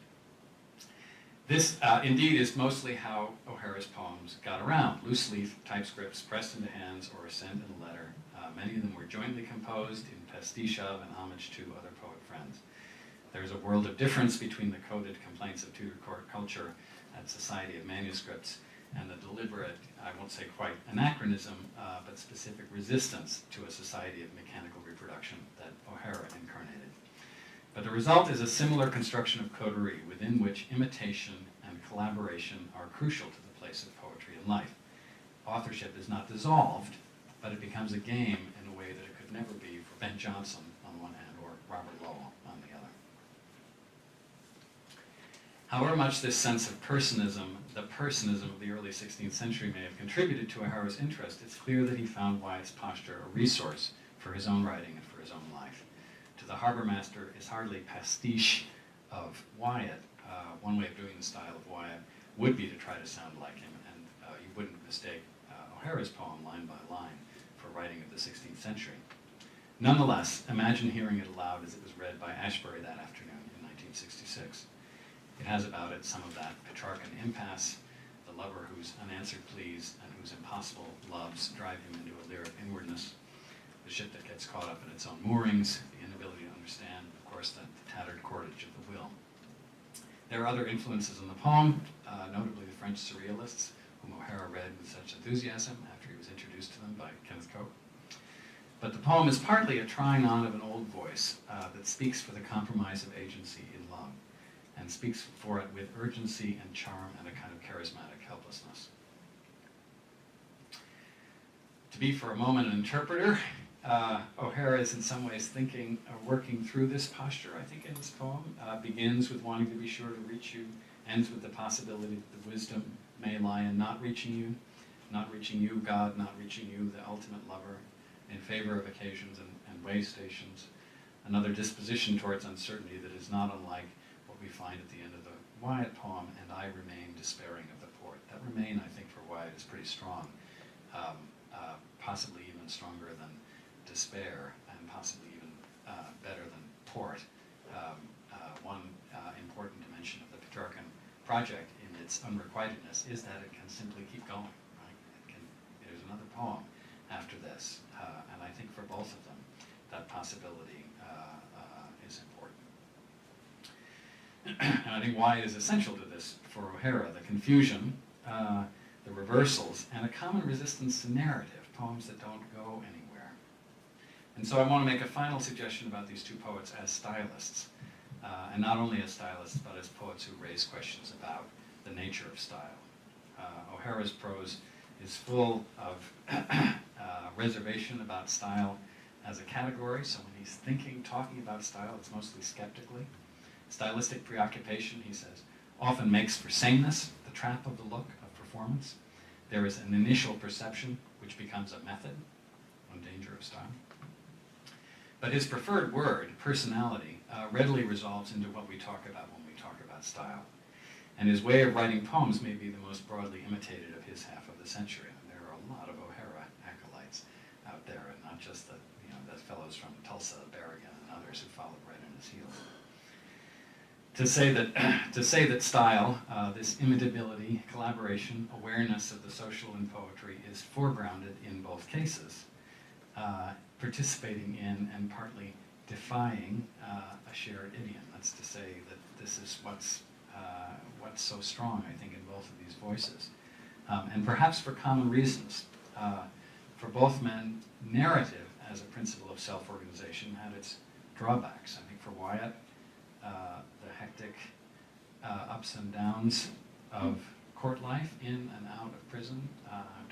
This, indeed, is mostly how O'Hara's poems got around. Loose-leaf typescripts pressed into hands or sent in a letter. Many of them were jointly composed in pastiche of and homage to other poet friends. There's a world of difference between the coded complaints of Tudor court culture and Society of Manuscripts and the deliberate, I won't say quite anachronism, but specific resistance to a society of mechanical reproduction that O'Hara incarnated. But the result is a similar construction of coterie within which imitation and collaboration are crucial to the place of poetry in life. Authorship is not dissolved, but it becomes a game in a way that it could never be for Ben Jonson on one hand or Robert Lowell on the other. However much this sense of personism, the personism of the early 16th century may have contributed to O'Hara's interest, it's clear that he found Wyatt's posture a resource for his own writing and for his own life. To the harbor master is hardly pastiche of Wyatt. One way of doing the style of Wyatt would be to try to sound like him, and you wouldn't mistake O'Hara's poem line by line for writing of the 16th century. Nonetheless, imagine hearing it aloud as it was read by Ashbery that afternoon in 1966. It has about it some of that Petrarchan impasse, the lover whose unanswered pleas and whose impossible loves drive him into a lyric inwardness, the ship that gets caught up in its own moorings, the inability to understand, of course, the tattered cordage of the will. There are other influences in the poem, notably the French surrealists, whom O'Hara read with such enthusiasm after he was introduced to them by Kenneth Cope. But the poem is partly a trying on of an old voice that speaks for the compromise of agency in love, and speaks for it with urgency and charm and a kind of charismatic helplessness. To be for a moment an interpreter, O'Hara is in some ways thinking, working through this posture, I think, in this poem. Begins with wanting to be sure to reach you, ends with the possibility that the wisdom may lie in not reaching you, God, not reaching you, the ultimate lover, in favor of occasions and way stations. Another disposition towards uncertainty that is not unlike what we find at the end of the Wyatt poem, and I remain despairing of the port. That remain, I think, for Wyatt is pretty strong, possibly even stronger than despair, and possibly even better than port. One important dimension of the Petrarchan project in its unrequitedness is that it can simply keep going, right? There's another poem after this, and I think for both of them, that possibility is important. And I think why it is essential to this for O'Hara, the confusion, the reversals, and a common resistance to narrative, poems that don't go anywhere. And so I want to make a final suggestion about these two poets as stylists, and not only as stylists, but as poets who raise questions about the nature of style. O'Hara's prose is full of reservation about style as a category, so when he's thinking, talking about style, it's mostly skeptically. Stylistic preoccupation, he says, often makes for sameness, the trap of the look of performance. There is an initial perception which becomes a method, one danger of style. But his preferred word, personality, readily resolves into what we talk about when we talk about style. And his way of writing poems may be the most broadly imitated of his half of the century. And there are a lot of O'Hara acolytes out there, and not just the fellows from Tulsa, Berrigan, and others who followed right in his heels. To say that style, this imitability, collaboration, awareness of the social in poetry is foregrounded in both cases, participating in and partly defying a shared idiom. That's to say that this is what's so strong, I think, in both of these voices. And perhaps for common reasons. For both men, narrative as a principle of self-organization had its drawbacks. I think for Wyatt, the hectic ups and downs of court life, in and out of prison,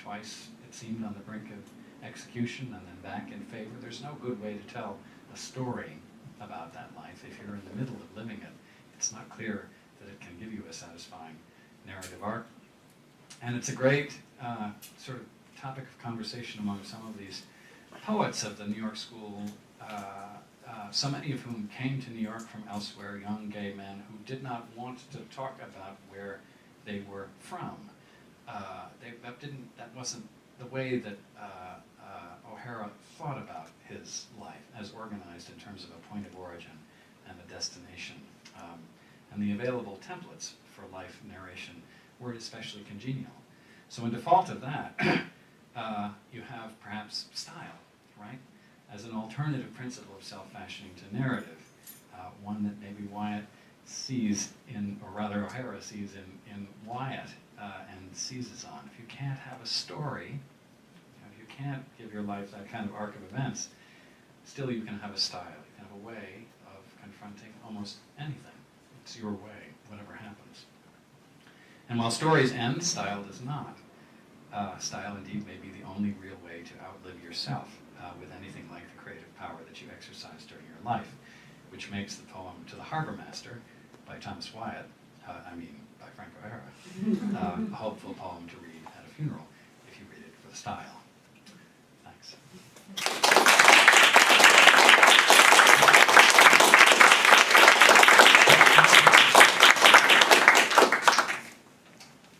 twice it seemed on the brink of execution and then back in favor. There's no good way to tell a story about that life if you're in the middle of living it. It's not clear that it can give you a satisfying narrative arc. And it's a great sort of topic of conversation among some of these poets of the New York School, so many of whom came to New York from elsewhere, young gay men who did not want to talk about where they were from. That wasn't the way that O'Hara thought about his life as organized in terms of a point of origin and a destination. And the available templates for life narration were especially congenial. So in default of that, you have perhaps style, right? As an alternative principle of self-fashioning to narrative, one that maybe Wyatt sees in, or rather O'Hara sees in Wyatt and seizes on. If you can't have a story, if you can't give your life that kind of arc of events, still you can have a style, you can have a way of confronting almost anything. It's your way, whatever happens. And while stories end, style does not. Style indeed may be the only real way to outlive yourself with anything like the creative power that you exercise during your life, which makes the poem To the Harbor Master by Thomas Wyatt, by Frank O'Hara, a hopeful poem to read at a funeral if you read it for the style. Thanks.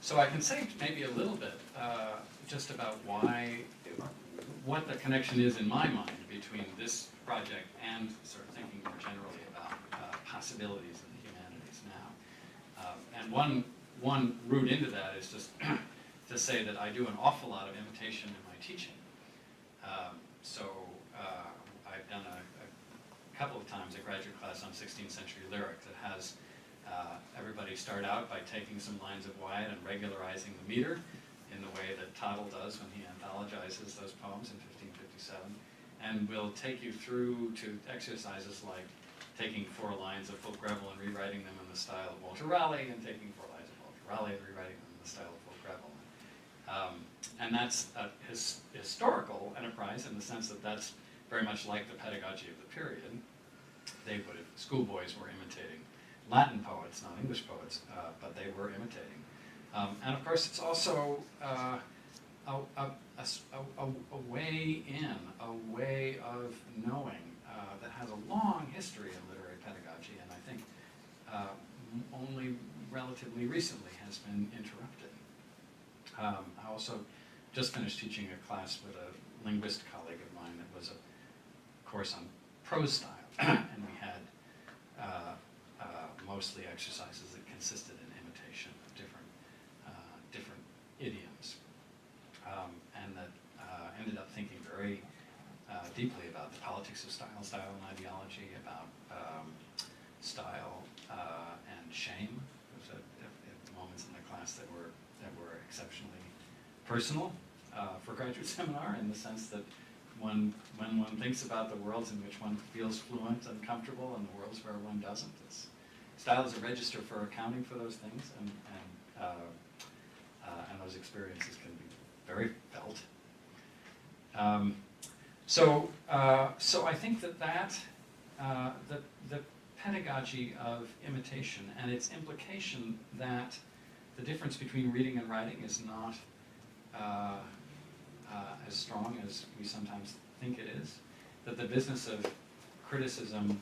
So I can say maybe a little bit just about what the connection is in my mind between this project and sort of thinking more generally about possibilities in the humanities now. And one route into that is just to say that I do an awful lot of imitation in my teaching. I've done a couple of times a graduate class on 16th century lyric that has everybody start out by taking some lines of Wyatt and regularizing the meter in the way that Tottle does when he anthologizes those poems in 1557. And we'll take you through to exercises like taking 4 lines of Fulk Greville and rewriting them in the style of Walter Raleigh, and taking 4 lines of Walter Raleigh and rewriting them in the style of Fulk Greville. And that's a historical enterprise in the sense that that's very much like the pedagogy of the period. Schoolboys were imitating Latin poets, not English poets, but they were imitating. And of course, it's also a way in, a way of knowing that has a long history in literary pedagogy, and I think only relatively recently has been interrupted. I also just finished teaching a class with a linguist colleague of mine that was a course on prose style, and we had mostly exercises that consisted in imitation of different idioms, and that ended up thinking very deeply about the politics of style and ideology, about style and shame. There was moments in the class that were exceptionally personal for graduate seminar, in the sense that when one thinks about the worlds in which one feels fluent and comfortable and the worlds where one doesn't, style is a register for accounting for those things, and those experiences can be very felt. So I think that the pedagogy of imitation and its implication that the difference between reading and writing is not as strong as we sometimes think it is, that the business of criticism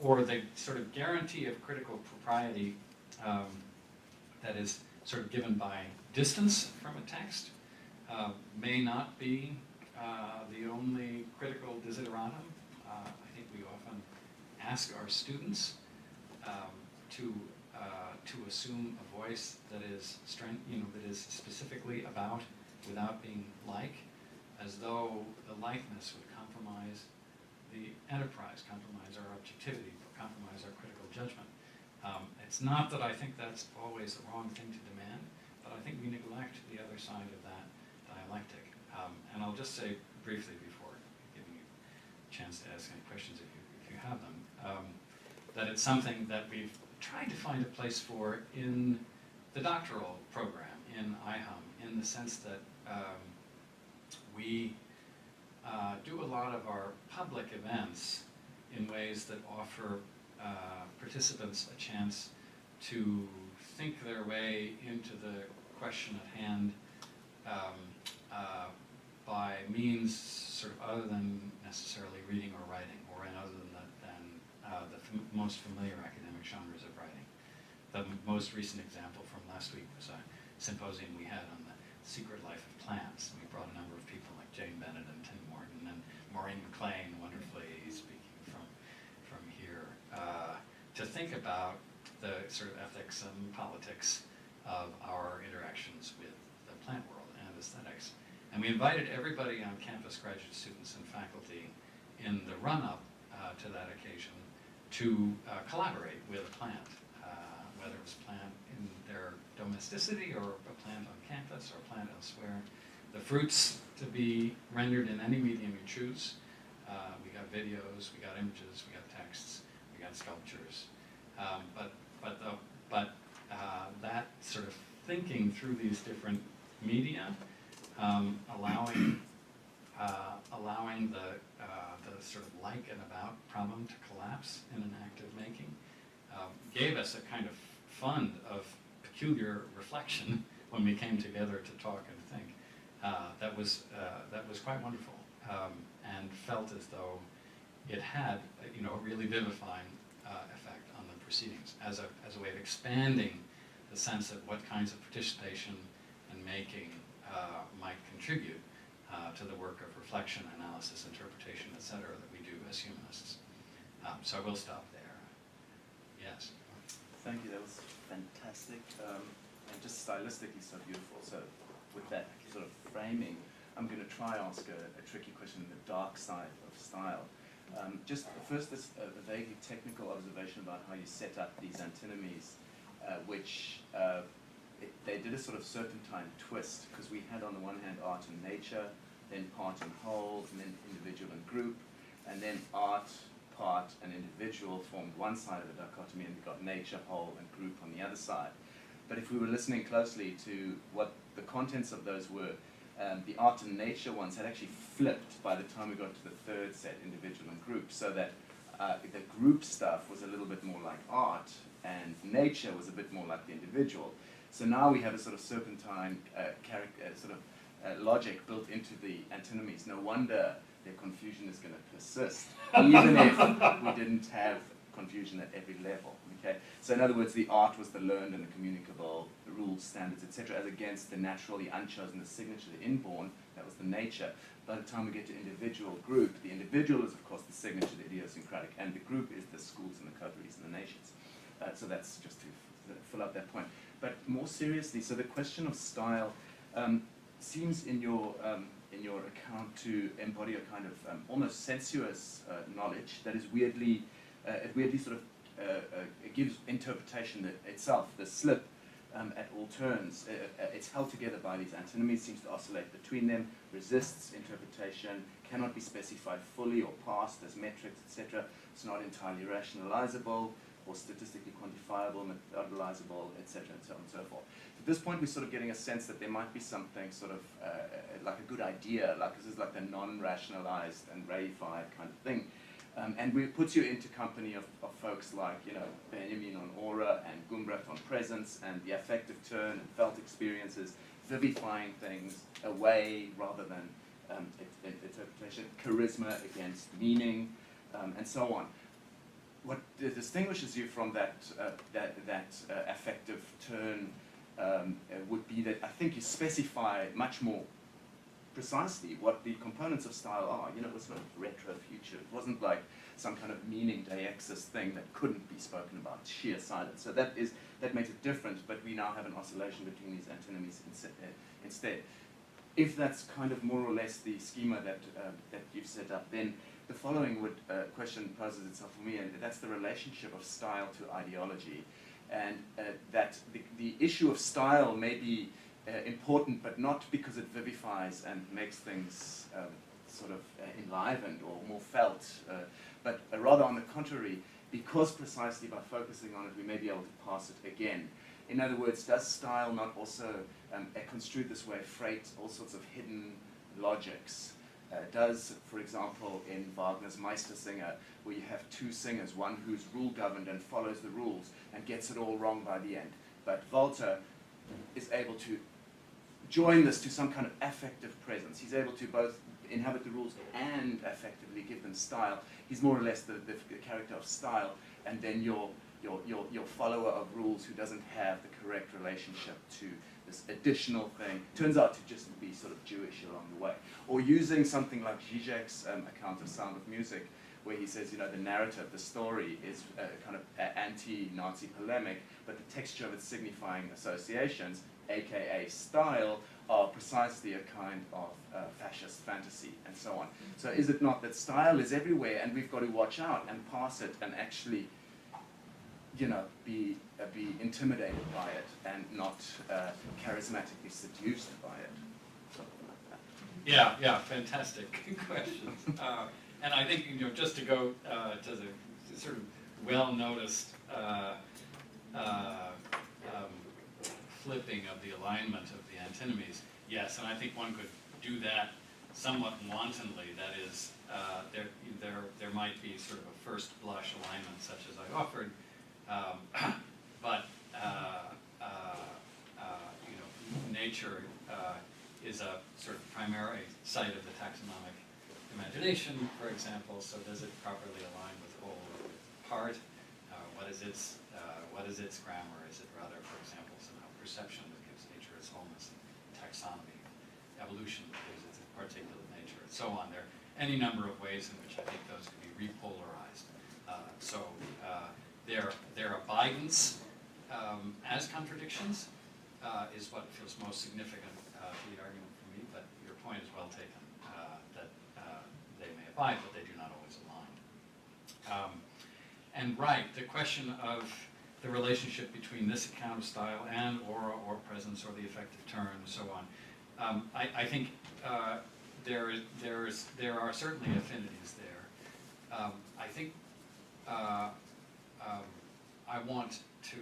or the sort of guarantee of critical propriety that is sort of given by distance from a text may not be the only critical desideratum. I think we often ask our students to assume a voice that is that is specifically about, without being like, as though the likeness would compromise the enterprise, compromise our objectivity, compromise our critical judgment. It's not that I think that's always the wrong thing to demand, but I think we neglect the other side of that dialectic. And I'll just say briefly before giving you a chance to ask any questions if you have them, that it's something that we've tried to find a place for in the doctoral program in IHUM, in the sense that we do a lot of our public events in ways that offer participants a chance to think their way into the question at hand by means sort of other than necessarily reading or writing, or in other than the most familiar academic genres of writing. The most recent example from last week was a symposium we had on the secret life of plants. We brought a number of people like Jane Bennett and Tim Morgan and Maureen McLean, wonderfully speaking from here, to think about the sort of ethics and politics of our interactions with the plant world and aesthetics. And we invited everybody on campus, graduate students and faculty, in the run-up to that occasion to collaborate with a plant, whether it was a plant in their domesticity or a plant on campus or a plant elsewhere. The fruits to be rendered in any medium you choose. We got videos, we got images, we got texts, we got sculptures. But that sort of thinking through these different media, allowing the sort of like and about problem to collapse in an act of making, gave us a kind of fund of peculiar reflection when we came together to talk and think. That was quite wonderful, and felt as though it had a really vivifying effect on the proceedings as a way of expanding the sense of what kinds of participation and making might contribute to the work of reflection, analysis, interpretation, etc. that we do as humanists. So I will stop there. Yes. Thank you, that was fantastic, and just stylistically so beautiful. So with that sort of framing, I'm going to try ask a tricky question, the dark side of style. Just first, this vaguely technical observation about how you set up these antinomies, which they did a sort of serpentine twist, because we had on the one hand art and nature, then part and whole, and then individual and group, and then art, part, and individual formed one side of the dichotomy, and we got nature, whole, and group on the other side. But if we were listening closely to what the contents of those were, the art and nature ones had actually flipped by the time we got to the third set, individual and group, so that the group stuff was a little bit more like art, and nature was a bit more like the individual. So now we have a sort of serpentine logic built into the antinomies. No wonder their confusion is going to persist, even if we didn't have confusion at every level. Okay? So in other words, the art was the learned and the communicable, the rules, standards, etc., as against the natural, the unchosen, the signature, the inborn. That was the nature. By the time we get to individual, group, the individual is, of course, the signature, the idiosyncratic, and the group is the schools and the coteries and the nations. So that's just to fill up that point. But more seriously, so the question of style seems in your account to embody a kind of almost sensuous knowledge that is weirdly, it weirdly sort of it gives interpretation itself. The slip at all turns, it's held together by these antinomies, seems to oscillate between them, resists interpretation, cannot be specified fully or parsed as metrics, etc. It's not entirely rationalizable or statistically quantifiable, methodolizable, etc., and so on and so forth. At this point, we're sort of getting a sense that there might be something sort of like a good idea, like this is like the non-rationalized and reified kind of thing. And it puts you into company of folks like, Benjamin on aura and Gumbrecht on presence and the affective turn and felt experiences, vivifying things away rather than interpretation, charisma against meaning, and so on. What distinguishes you from that affective turn would be that I think you specify much more precisely what the components of style are. It was sort of retro-future. It wasn't like some kind of meaning deixis thing that couldn't be spoken about, sheer silence. So that makes it different, but we now have an oscillation between these antinomies instead. If that's kind of more or less the schema that you've set up, then the following question poses itself for me, and that's the relationship of style to ideology. And that the issue of style may be important, but not because it vivifies and makes things sort of enlivened or more felt, but rather on the contrary, because precisely by focusing on it, we may be able to pass it again. In other words, does style not also, construed this way, freight all sorts of hidden logics does, for example, in Wagner's Meistersinger, where you have two singers, one who's rule-governed and follows the rules and gets it all wrong by the end. But Falter is able to join this to some kind of affective presence. He's able to both inhabit the rules and effectively give them style. He's more or less the character of style, and then your follower of rules who doesn't have the correct relationship to this additional thing, turns out to just be sort of Jewish along the way. Or using something like Zizek's account of Sound of Music, where he says, the narrative, the story is kind of anti-Nazi polemic, but the texture of its signifying associations, aka style, are precisely a kind of fascist fantasy, and so on. So is it not that style is everywhere, and we've got to watch out and pass it and actually, be intimidated by it and not charismatically seduced by it? Something like that. Yeah, fantastic question. And I think, just to go to the sort of well-noticed flipping of the alignment of the antinomies, yes, and I think one could do that somewhat wantonly. That is, there might be sort of a first blush alignment, such as I offered, but nature is a sort of primary site of the taxonomic imagination, for example. So does it properly align with whole or with part? What is its grammar? Is it rather, for example, somehow perception that gives nature its wholeness, and taxonomy, evolution that gives it its particulate nature, and so on? There are any number of ways in which I think those could be repolarized. Their abidance as contradictions is what feels most significant to the argument for me, but your point is well taken, that they may abide, but they do not always align. And right, the question of the relationship between this account of style and aura or presence or the effective turn and so on, I think there are certainly affinities there. I think I want to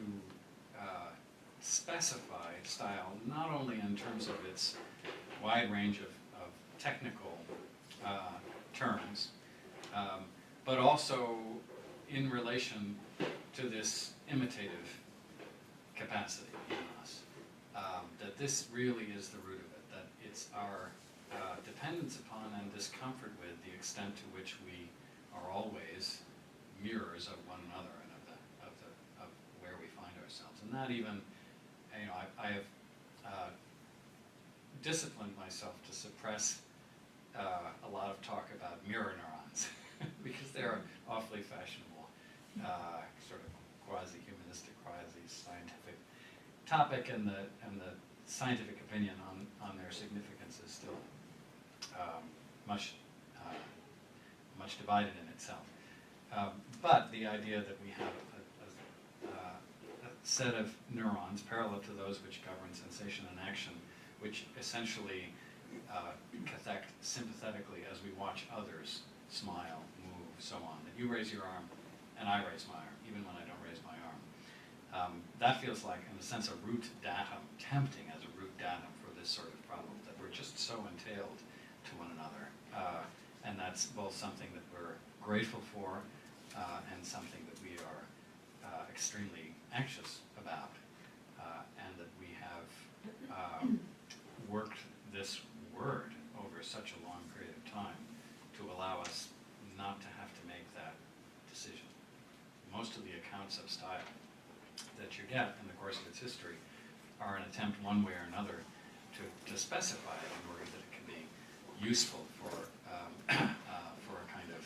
specify style not only in terms of its wide range of technical terms, but also in relation to this imitative capacity in us. That this really is the root of it, that it's our dependence upon and discomfort with the extent to which we are always mirrors of one another and of where we find ourselves. And that even, I have disciplined myself to suppress a lot of talk about mirror neurons because they're awfully fashionable, sort of quasi-humanistic, quasi-scientific topic, and the scientific opinion on their significance is still much divided in itself. But the idea that we have a set of neurons parallel to those which govern sensation and action, which essentially connect sympathetically as we watch others smile, move, so on. That you raise your arm and I raise my arm, even when I don't raise my arm. That feels like, in a sense, a root datum, tempting as a root datum for this sort of problem, that we're just so entailed to one another. And that's both something that we're grateful for and something that we are extremely anxious about. And that we have worked this word over such a long period of time to allow us not to have to make that decision. Most of the accounts of style that you get in the course of its history are an attempt one way or another to specify it in order that it can be useful for a kind of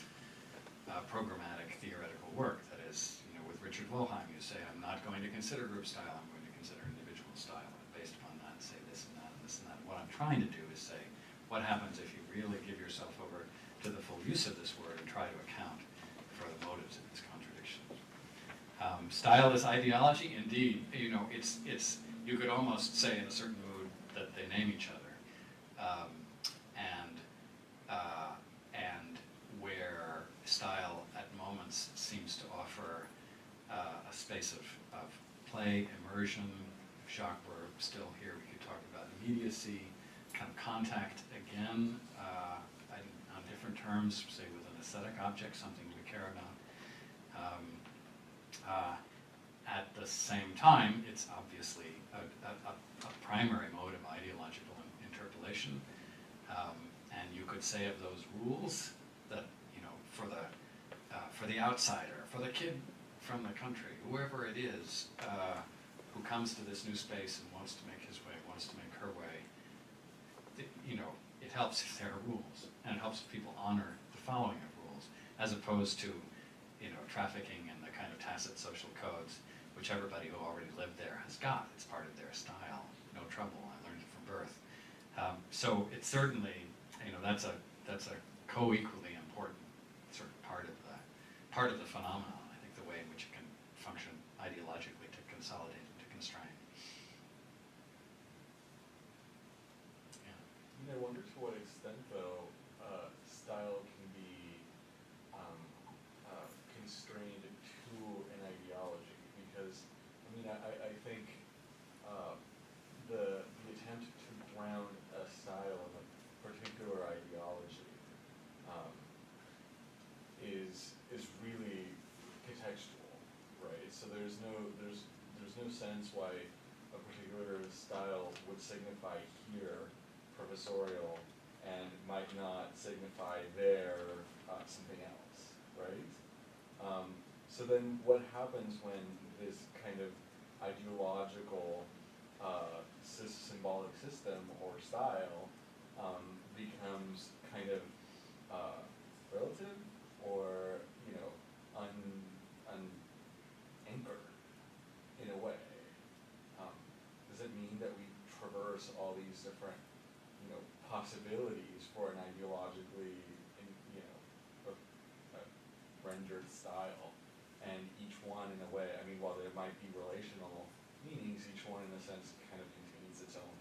programmatic theoretical work. That is, with Richard Wilhelm, you say, I'm not going to consider group style, I'm going to consider individual style, and based upon that, say this and that and this and that. What I'm trying to do is say, what happens if you really give yourself over to the full use of this word and try to account for the motives of its contradictions? Style is ideology, indeed. It's you could almost say in a certain mood that they name each other, and where style at moments seems to offer a space of play, immersion. If Jacques were still here, we could talk about immediacy, kind of contact again. I didn't different terms, say with an aesthetic object, something we care about. At the same time, it's obviously a primary mode of ideological interpolation. And you could say of those rules that, you know, for the outsider, for the kid from the country, whoever it is who comes to this new space and wants to make his way, wants to make her way, you know, it helps if there are rules, and it helps if people honor the following of rules, as opposed to, you know, trafficking in the kind of tacit social codes which everybody who already lived there has got. It's part of their style. No trouble. I learned it from birth. So it's certainly, you know, that's a co-equally important sort of part of the phenomenon. I think the way in which it can function ideologically to consolidate and to constrain. Yeah. I wonder to what extent, though, style can be constrained to an ideology. Because, I mean, I think the attempt to ground a style in a particular ideology is really contextual, right? So there's no sense why a particular style would signify here professorial and might not signify there something else, right? So then what happens when this kind of ideological symbolic system or style becomes kind of relative or, you know, unanchored in a way? Does it mean that we traverse all these different, you know, possibilities for an ideologically, rendered style, and each one in a way, I mean, while there might be relational meanings, each one in a sense kind of contains its own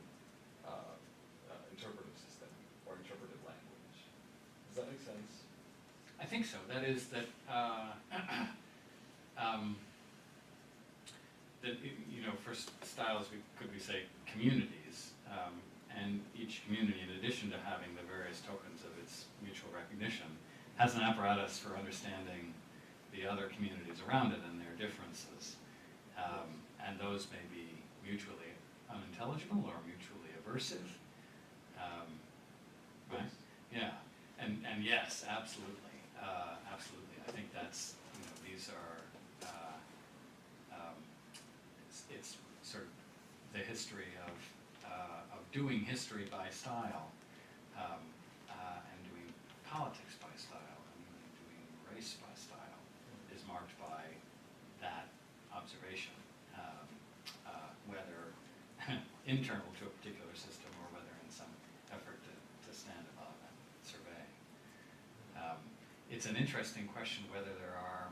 interpretive system or interpretive language. Does that make sense? I think so. That is that, you know, for styles, could we say communities, and each community, in addition to having the various tokens of its mutual recognition, has an apparatus for understanding the other communities around it and their differences. And those may be mutually unintelligible or mutually aversive. Right? Yeah. And yes, absolutely. Absolutely. I think that's, you know, these are, it's sort of the history of doing history by style, and doing politics by style, and doing race by style is marked by that observation, whether internal to a particular system or whether in some effort to stand above and survey. It's an interesting question whether there are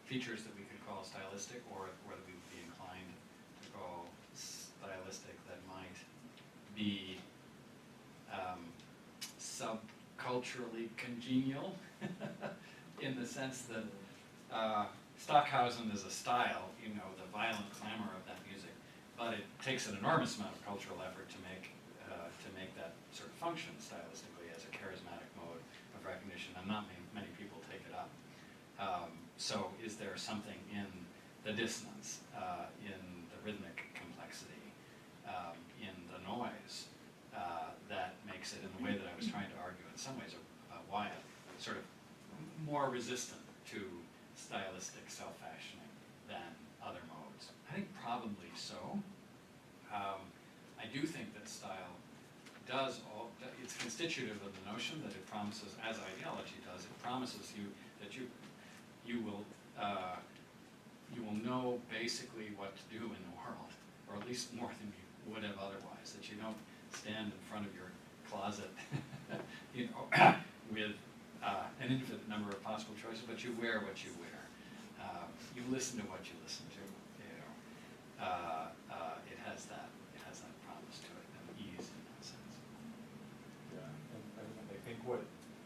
features that we could call stylistic or whether we would be inclined to call stylistic that might be subculturally congenial in the sense that Stockhausen is a style, you know, the violent clamor of that music, but it takes an enormous amount of cultural effort to make that sort of function stylistically as a charismatic mode of recognition, and not many people take it up. So is there something in the dissonance, in the rhythmic complexity, in the noise, that makes it, in the way that I was trying to argue in some ways, Wyatt, sort of more resistant to stylistic self-fashioning than other modes? I think probably so. I do think that style it's constitutive of the notion that it promises, as ideology does, it promises you that you will know basically what to do in the world, or at least more than you would have otherwise, that you don't stand in front of your closet, you know, with an infinite number of possible choices, but you wear what you wear. You listen to what you listen to, you know. It has that promise to it, and ease in that sense. Yeah, and I think what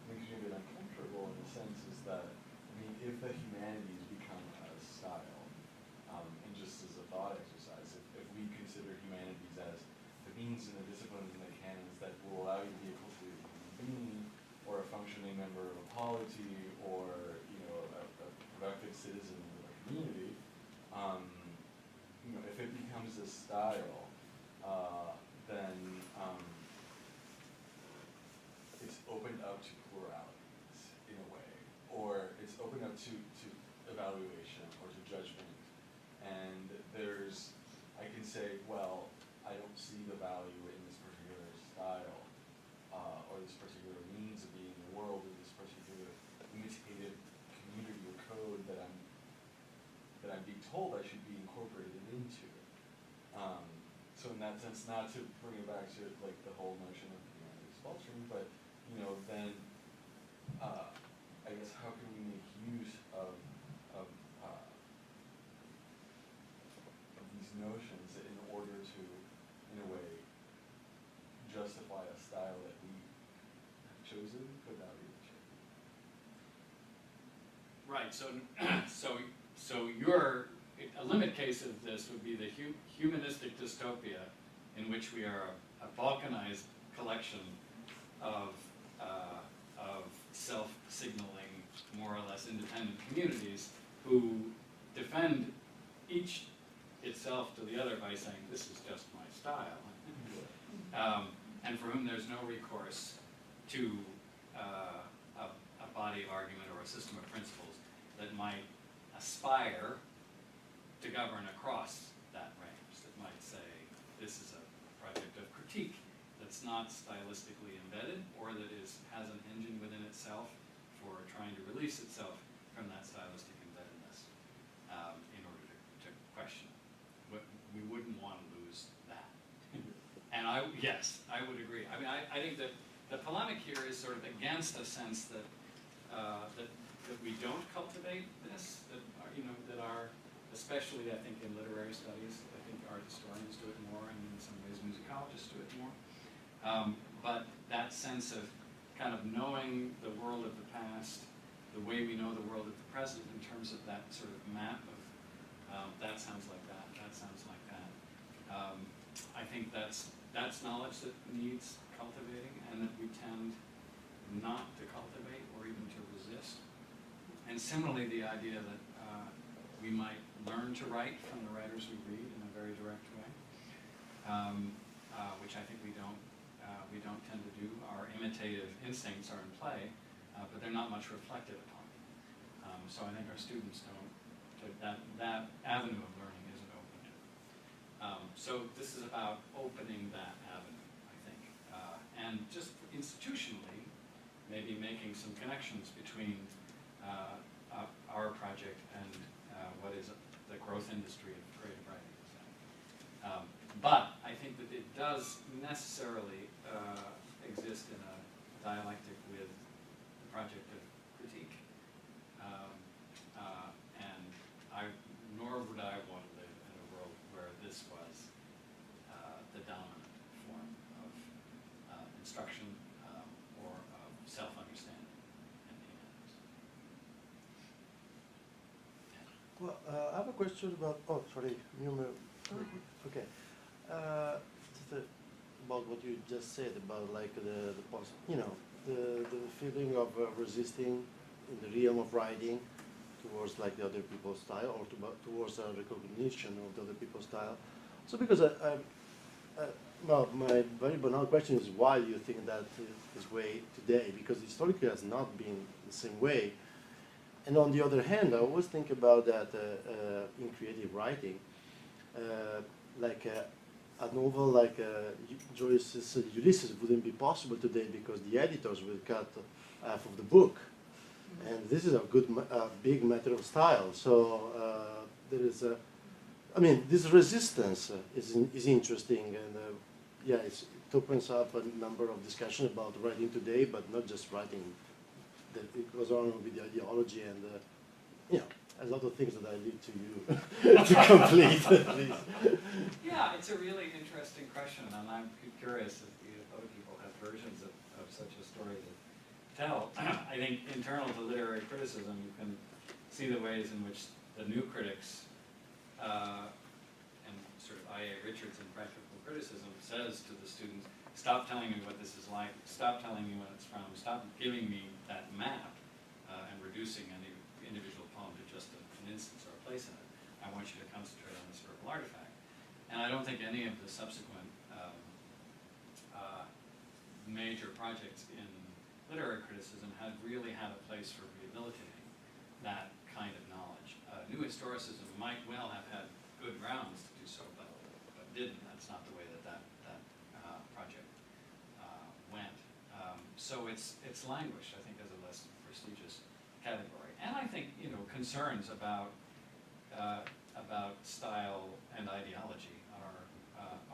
makes me a bit uncomfortable in a sense is that, I mean, if the humanities become a style, and just as a thought exercise, if we consider humanities as the means and the disciplines and the canons that will allow you to be a cultivated human being or a functioning member citizen of a community, if it becomes a style, then it's opened up to pluralities in a way, or it's opened up to evaluation or to judgment. And I can say, well, I don't see the value in this particular style, or this particular means of being in the world, or this particular imitative community or code that I'm being told I should be incorporated into. So in that sense, not to bring it back to like the whole notion of humanities faltering, but then I guess how can we make use of these notions in order to, in a way, justify a style that we have chosen without even choosing. Right. So a limit case of this would be the humanistic dystopia, in which we are a balkanized collection of self-signaling, more or less independent communities who defend each itself to the other by saying, this is just my style, and for whom there's no recourse to a body of argument or a system of principles that might aspire to govern across that range, that might say, this is a project of critique that's not stylistically embedded, or that has an engine within itself for trying to release itself from that stylistic embeddedness in order to question it. We wouldn't want to lose that. And yes, I would agree. I mean, I think that the polemic here is sort of against a sense that that we don't cultivate this, that are, especially I think in literary studies, I think art historians do it more, and in some ways musicologists do it more. But that sense of kind of knowing the world of the past, the way we know the world of the present in terms of that sort of map of that sounds like that, that sounds like that. I think that's knowledge that needs cultivating, and that we tend not to cultivate or even to resist. And similarly, the idea that we might learn to write from the writers we read in a very direct way, which I think we don't tend to do. Our imitative instincts are in play, but they're not much reflected upon. So I think our students don't. That avenue of learning isn't open to them. So this is about opening that avenue, I think, and just institutionally, maybe making some connections between our project and what is the growth industry of creative writing. But I think that it does necessarily exist in a dialectic with the project of critique. And nor would I want to live in a world where this was the dominant form of instruction or of self-understanding in the humanities. Well, I have a question about. Oh, sorry. Okay. Just about what you just said about like the feeling of resisting in the realm of writing towards like the other people's style, or towards a recognition of the other people's style. So because well, my very banal question is, why do you think that is this way today? Because historically it has not been the same way. And on the other hand, I always think about that in creative writing, like a novel like Joyce's Ulysses wouldn't be possible today because the editors will cut half of the book. And this is a big matter of style. So there is this resistance is interesting, and yeah, it opens up a number of discussion about writing today, but not just writing. That it goes on with the ideology and a lot of things that I leave to you to complete. Please. Yeah, it's a really interesting question, and I'm curious if other people have versions of such a story to tell. I think internal to literary criticism, you can see the ways in which the new critics, and sort of I.A. Richards in Practical Criticism says to the students, stop telling me what this is like, stop telling me what it's from, stop giving me that map, and reducing any individual poem to just a think any of the subsequent major projects in literary criticism have really had a place for rehabilitating that kind of knowledge. New historicism might well have had good grounds to do so, but didn't. That's not the way that project went. So it's languished, I think, as a less prestigious category. And I think, you know, concerns about style and ideology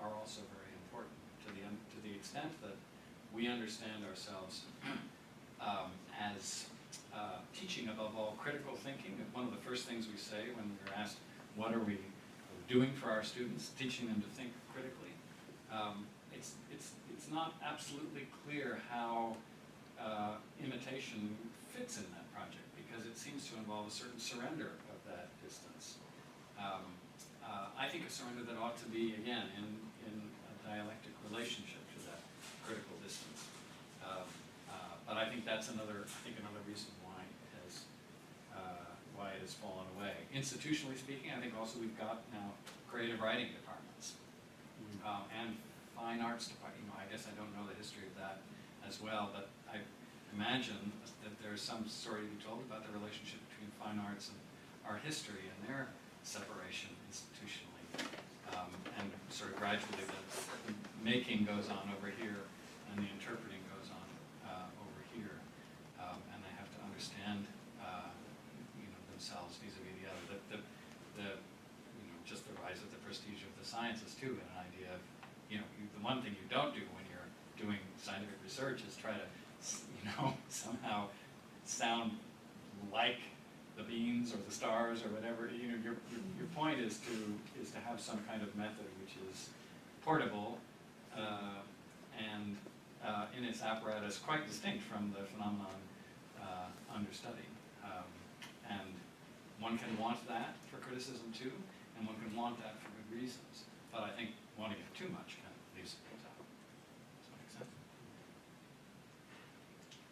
are also very important to the extent that we understand ourselves as teaching above all critical thinking. One of the first things we say when we're asked what are we doing for our students, teaching them to think critically. It's not absolutely clear how imitation fits in that project, because it seems to involve a certain surrender of that distance. I think a surrender that ought to be, again, in a dialectic relationship to that critical distance. But I think that's another reason why it has fallen away. Institutionally speaking, I think also we've got now creative writing departments and fine arts department. You know, I guess I don't know the history of that as well, but I imagine that there's some story to be told about the relationship between fine arts and art history and their separation institutionally. And sort of gradually the making goes on over here and the interpreting goes on over here. And they have to understand themselves vis-a-vis the other. Just the rise of the prestige of the sciences too, and an idea of, the one thing you don't do when you're doing scientific research is try to, somehow sound like the beans or the stars or whatever. Your point is to have some kind of method which is portable and in its apparatus quite distinct from the phenomenon under study. And one can want that for criticism too, and one can want that for good reasons. But I think wanting it too much kind of leaves things out. Does that make sense?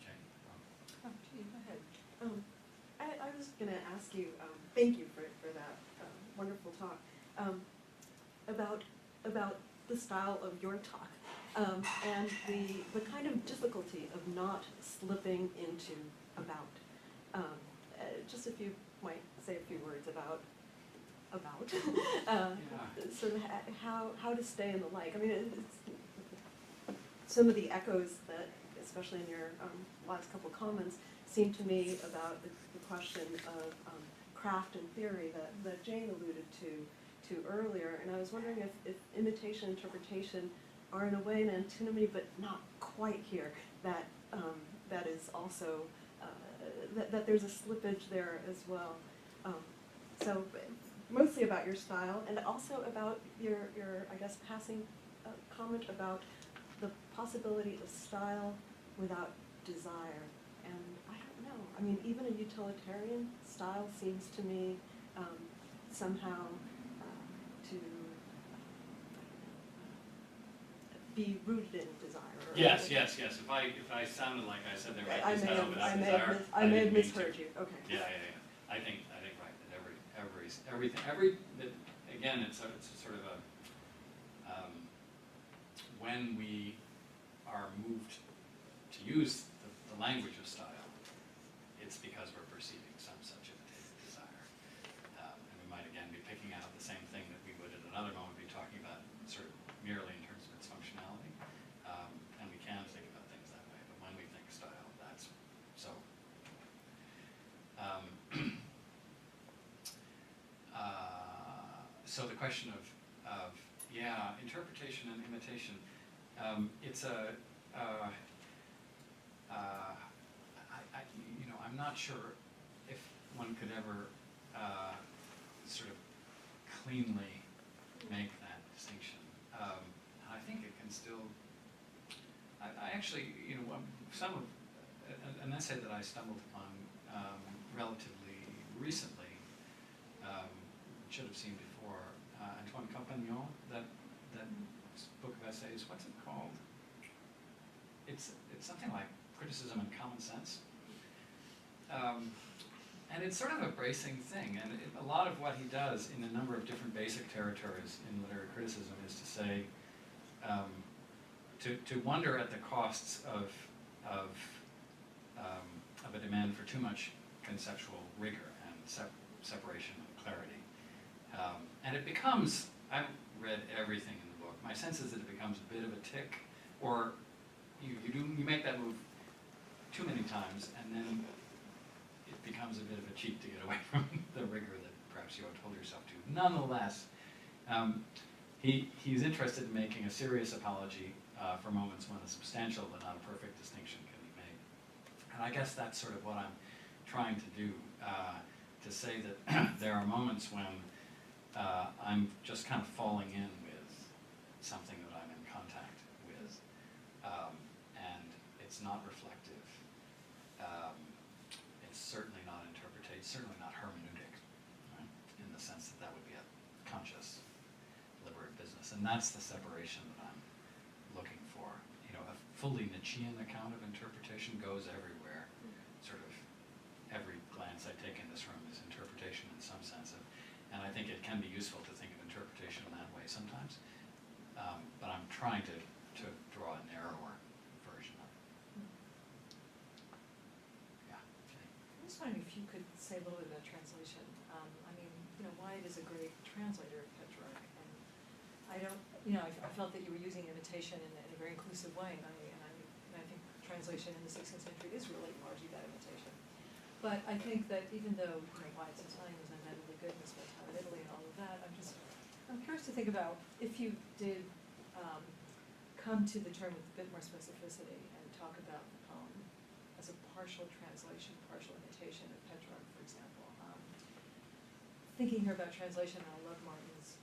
Okay. Oh, gee, go ahead. I was going to ask you, thank you for that wonderful talk, about the style of your talk and the kind of difficulty of not slipping into about. Just if you might say a few words about sort of how to stay in the like. I mean, it's some of the echoes that, especially in your last couple comments, seem to me about the question of craft and theory that Jane alluded to earlier. And I was wondering if imitation and interpretation are in a way an antinomy, but not quite here. That is also that there's a slippage there as well. So mostly about your style, and also about your I guess passing comment about the possibility of style without desire. And I don't know. I mean, even a utilitarian style seems to me somehow to be rooted in desire. Yes. If I sounded like I said there might be style without desire, I may didn't have mean misheard to. you. Okay. Yeah. I think right that everything that again it's a sort of a when we are moved to use the language of style, it's because we're perceiving some such a desire, and we might again be picking out the same thing that we would at another moment be talking about sort of merely in terms of its functionality, and we can think about things that way. But when we think style, that's so. So the question of interpretation and imitation, it's a I'm not sure if one could ever sort of cleanly make that distinction. I think it can still. I actually, some of an essay that I stumbled upon relatively recently, should have seen before, Antoine Compagnon, that book of essays. What's it called? It's something like Criticism and Common Sense. And it's sort of a bracing thing, and a lot of what he does in a number of different basic territories in literary criticism is to say, to wonder at the costs of a demand for too much conceptual rigor and separation and clarity. And it becomes, I haven't read everything in the book, my sense is that it becomes a bit of a tick, or you make that move too many times, and then it becomes a bit of a cheat to get away from the rigor that perhaps you told yourself to. Nonetheless, he's interested in making a serious apology for moments when a substantial but not a perfect distinction can be made. And I guess that's sort of what I'm trying to do, to say that there are moments when I'm just kind of falling in with something that I'm in contact with, and it's not reflective. It's certainly not interpretive, certainly not hermeneutic, right? In the sense that that would be a conscious, deliberate business. And that's the separation that I'm looking for. You know, a fully Nietzschean account of interpretation goes everywhere. Sort of every glance I take in this room is interpretation in some sense. And I think it can be useful to think of interpretation in that way sometimes. But I'm trying to draw a narrower version of it. Yeah. I'm just wondering if you could say a little bit about translation. I mean, you know, Wyatt is a great translator of Petrarch, and I don't, you know, I felt that you were using imitation in a very inclusive way, and I think translation in the 16th century is really largely that imitation. But I think that even though, you know, Wyatt's Italian was undoubtedly good and spent time in Italy and all of that, I'm curious to think about if you did come to the term with a bit more specificity and talk about the poem as a partial translation, partial imitation of Petrarch, for example. Thinking here about translation, I love Martin's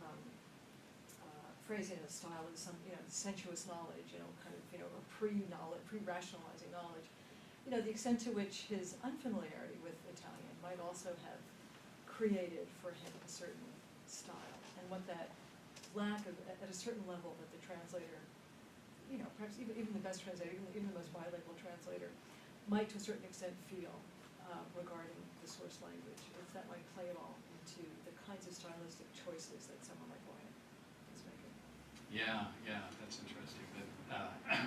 phrasing of style as some, you know, sensuous knowledge, you know, kind of, you know, a pre-knowledge, pre-rationalizing knowledge. You know, the extent to which his unfamiliarity with Italian might also have created for him a certain style, and what that lack of, at a certain level, that the translator, you know, perhaps even the best translator, even the most bilingual translator, might to a certain extent feel regarding the source language, if that might play at all into the kinds of stylistic choices that someone like Wyatt is making. Yeah, that's interesting. But,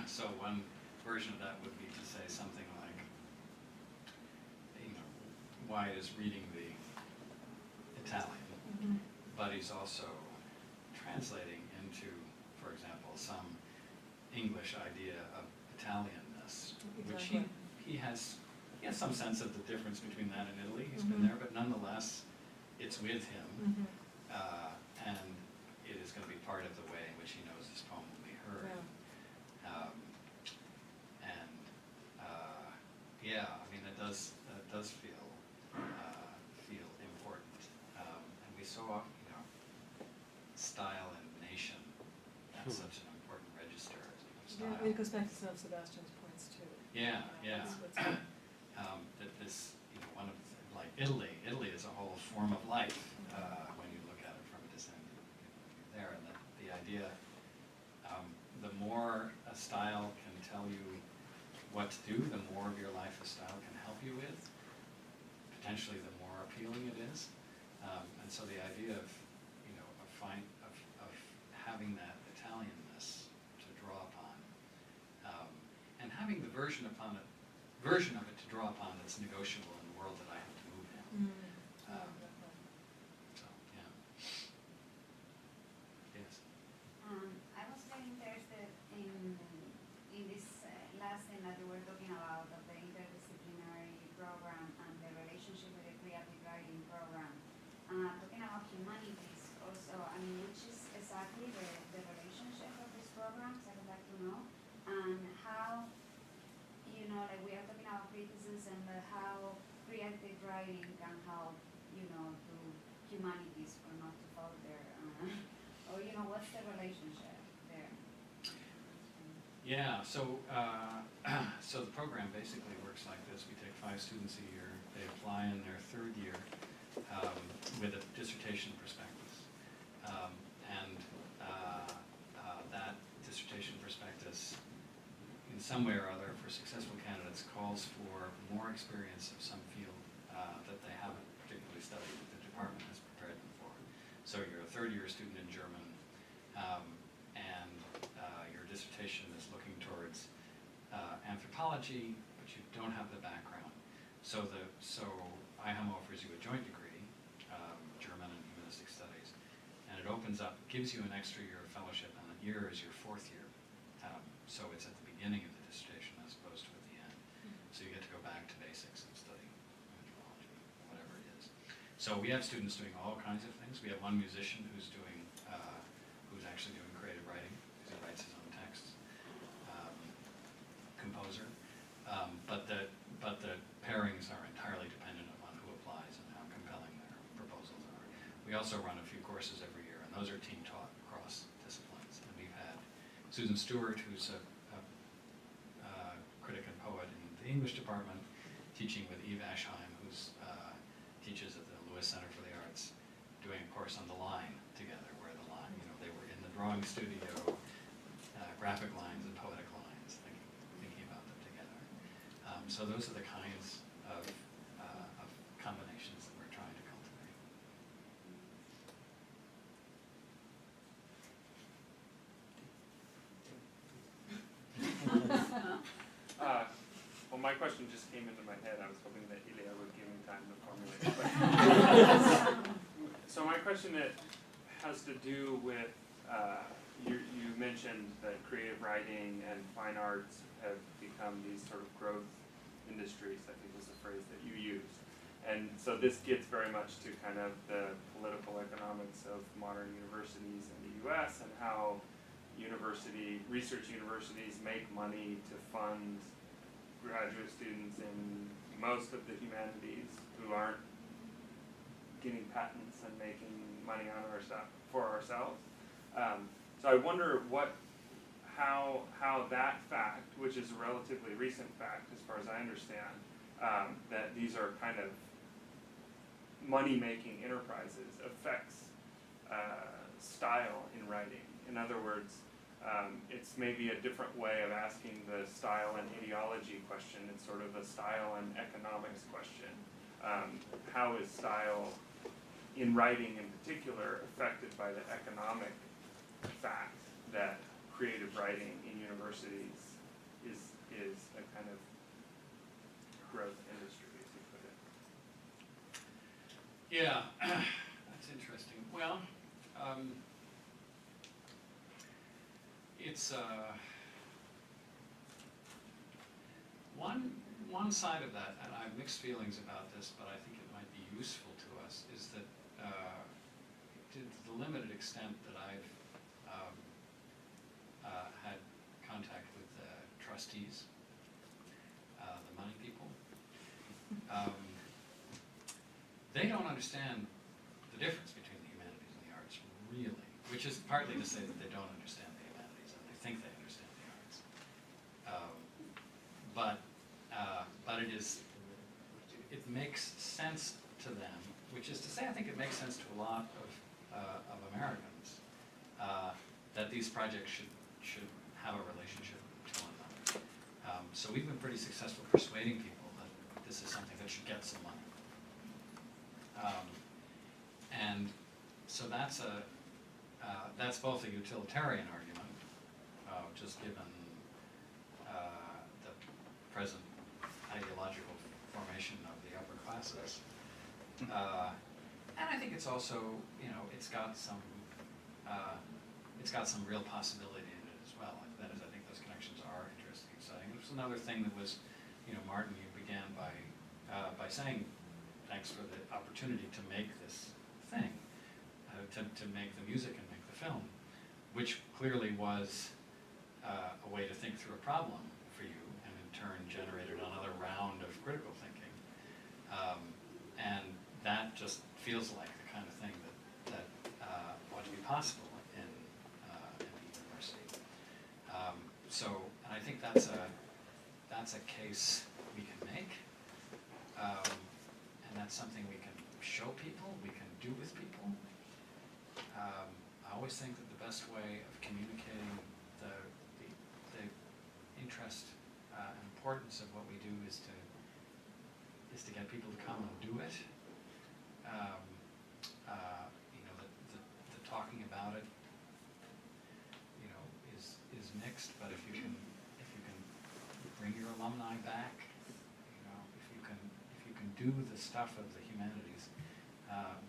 so one version of that would be to say something like, you know, Wyatt is reading the Italian, but he's also translating into, for example, some English idea of Italianness, which he has some sense of the difference between that and Italy. He's been there, but nonetheless, it's with him, and it is going to be part of the way in which he knows this poem will be heard. Yeah, I mean, that does feel important, and we saw, you know, style and nation. That's such an important register of style. Yeah, it goes back to some of Sebastian's points too. Yeah. That That this, you know, one of like Italy is a whole form of life when you look at it from a distance there, and the idea, the more a style can tell you what to do, the more of your life a style can help you with. Potentially, the more appealing it is, and so the idea of, you know, of having that Italianness to draw upon, and having the version of it to draw upon that's negotiable in the world that I have to move in. So yeah. Yes. I was very interested in this last thing that you were talking about, of the interdisciplinary program and the relationship with the creative writing program. Talking about humanities also, I mean, which is exactly the relationship of these programs, I would like to know, and how, you know, like we are talking about criticism, but how creative writing can help, you know, to humanities, or not to Falter, or, you know, what's the relationship there? Yeah, so so the program basically works like this. We take 5 students a year. They apply in their 3rd year with a dissertation prospectus. That dissertation prospectus, in some way or other, for successful candidates, calls for more experience of some field that they haven't particularly studied that the department has prepared them for. So you're a third-year student in German, and your dissertation is looking towards anthropology, but you don't have the background. So IHUM offers you a joint degree, German and Humanistic Studies, and it opens up, gives you an extra year of fellowship, and the year is your fourth year. So it's at the beginning of the dissertation as opposed to at the end. So you get to go back to basics and study anthropology, whatever it is. So we have students doing all kinds of things. We have one musician who's actually doing creative writing, because he writes his own texts, composer. But the pairings are entirely dependent upon who applies and how compelling their proposals are. We also run a few courses every year, and those are team taught across disciplines. And we've had Susan Stewart, who's a critic and poet in the English department, teaching with Eve Ashheim, who's teaches at the Lewis Center for the Arts, doing a course on the line together, where the line, they were in the drawing studio, graphic lines and poetic lines, thinking about them together. So those are the kinds of combinations that we're trying to cultivate. Well, my question just came into my head. I was hoping that Ilya would give me time to formulate the question. So my question has to do with, you mentioned that creative writing and fine arts have become these sort of growth industries, I think was the phrase that you used. And so this gets very much to kind of the political economics of modern universities in the US and how research universities make money to fund graduate students in most of the humanities who aren't getting patents and making money on for ourselves. So I wonder how that fact, which is a relatively recent fact as far as I understand, that these are kind of money-making enterprises affects style in writing. In other words, it's maybe a different way of asking the style and ideology question. It's sort of a style and economics question. How is style in writing in particular affected by the economic fact that creative writing in universities is a kind of growth industry, as you put it? Yeah, that's interesting. Well, it's one side of that, and I have mixed feelings about this, but I think it might be useful to us, is that to the limited extent that I've had contact with the trustees, the money people, they don't understand the difference between the humanities and the arts, really, which is partly to say that they don't understand the humanities and they think they understand the arts. But it makes sense to them, which is to say I think it makes sense to a lot of Americans that these projects should have a relationship to one another. So we've been pretty successful persuading people that this is something that should get some money. And so that's both a utilitarian argument, just given the present ideological formation of the upper classes. And I think it's also, it's got some real possibility in it as well. That is, I think those connections are interesting, exciting. It was another thing that was, Martin, you began by saying, thanks for the opportunity to make this thing, to make the music and make the film, which clearly was a way to think through a problem for you, and in turn generated another round of critical thinking. And that just feels like the kind of thing that ought to be possible in the university. And I think that's a case we can make. And that's something we can show people, we can do with people. I always think that the best way of communicating the interest and importance of what we do is is to get people to come and do it. You know, the talking about it, you know, is mixed. But if you can bring your alumni back, you know, if you can do the stuff of the humanities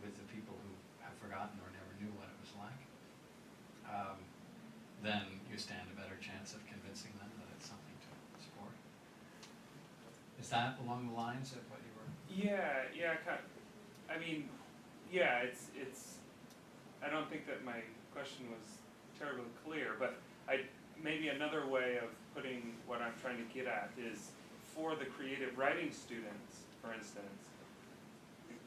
with the people who have forgotten or never knew what it was like, then you stand a better chance of convincing them that it's something to support. Is that along the lines of what you were? Yeah, I mean, yeah, it's, I don't think that my question was terribly clear, but maybe another way of putting what I'm trying to get at is for the creative writing students, for instance,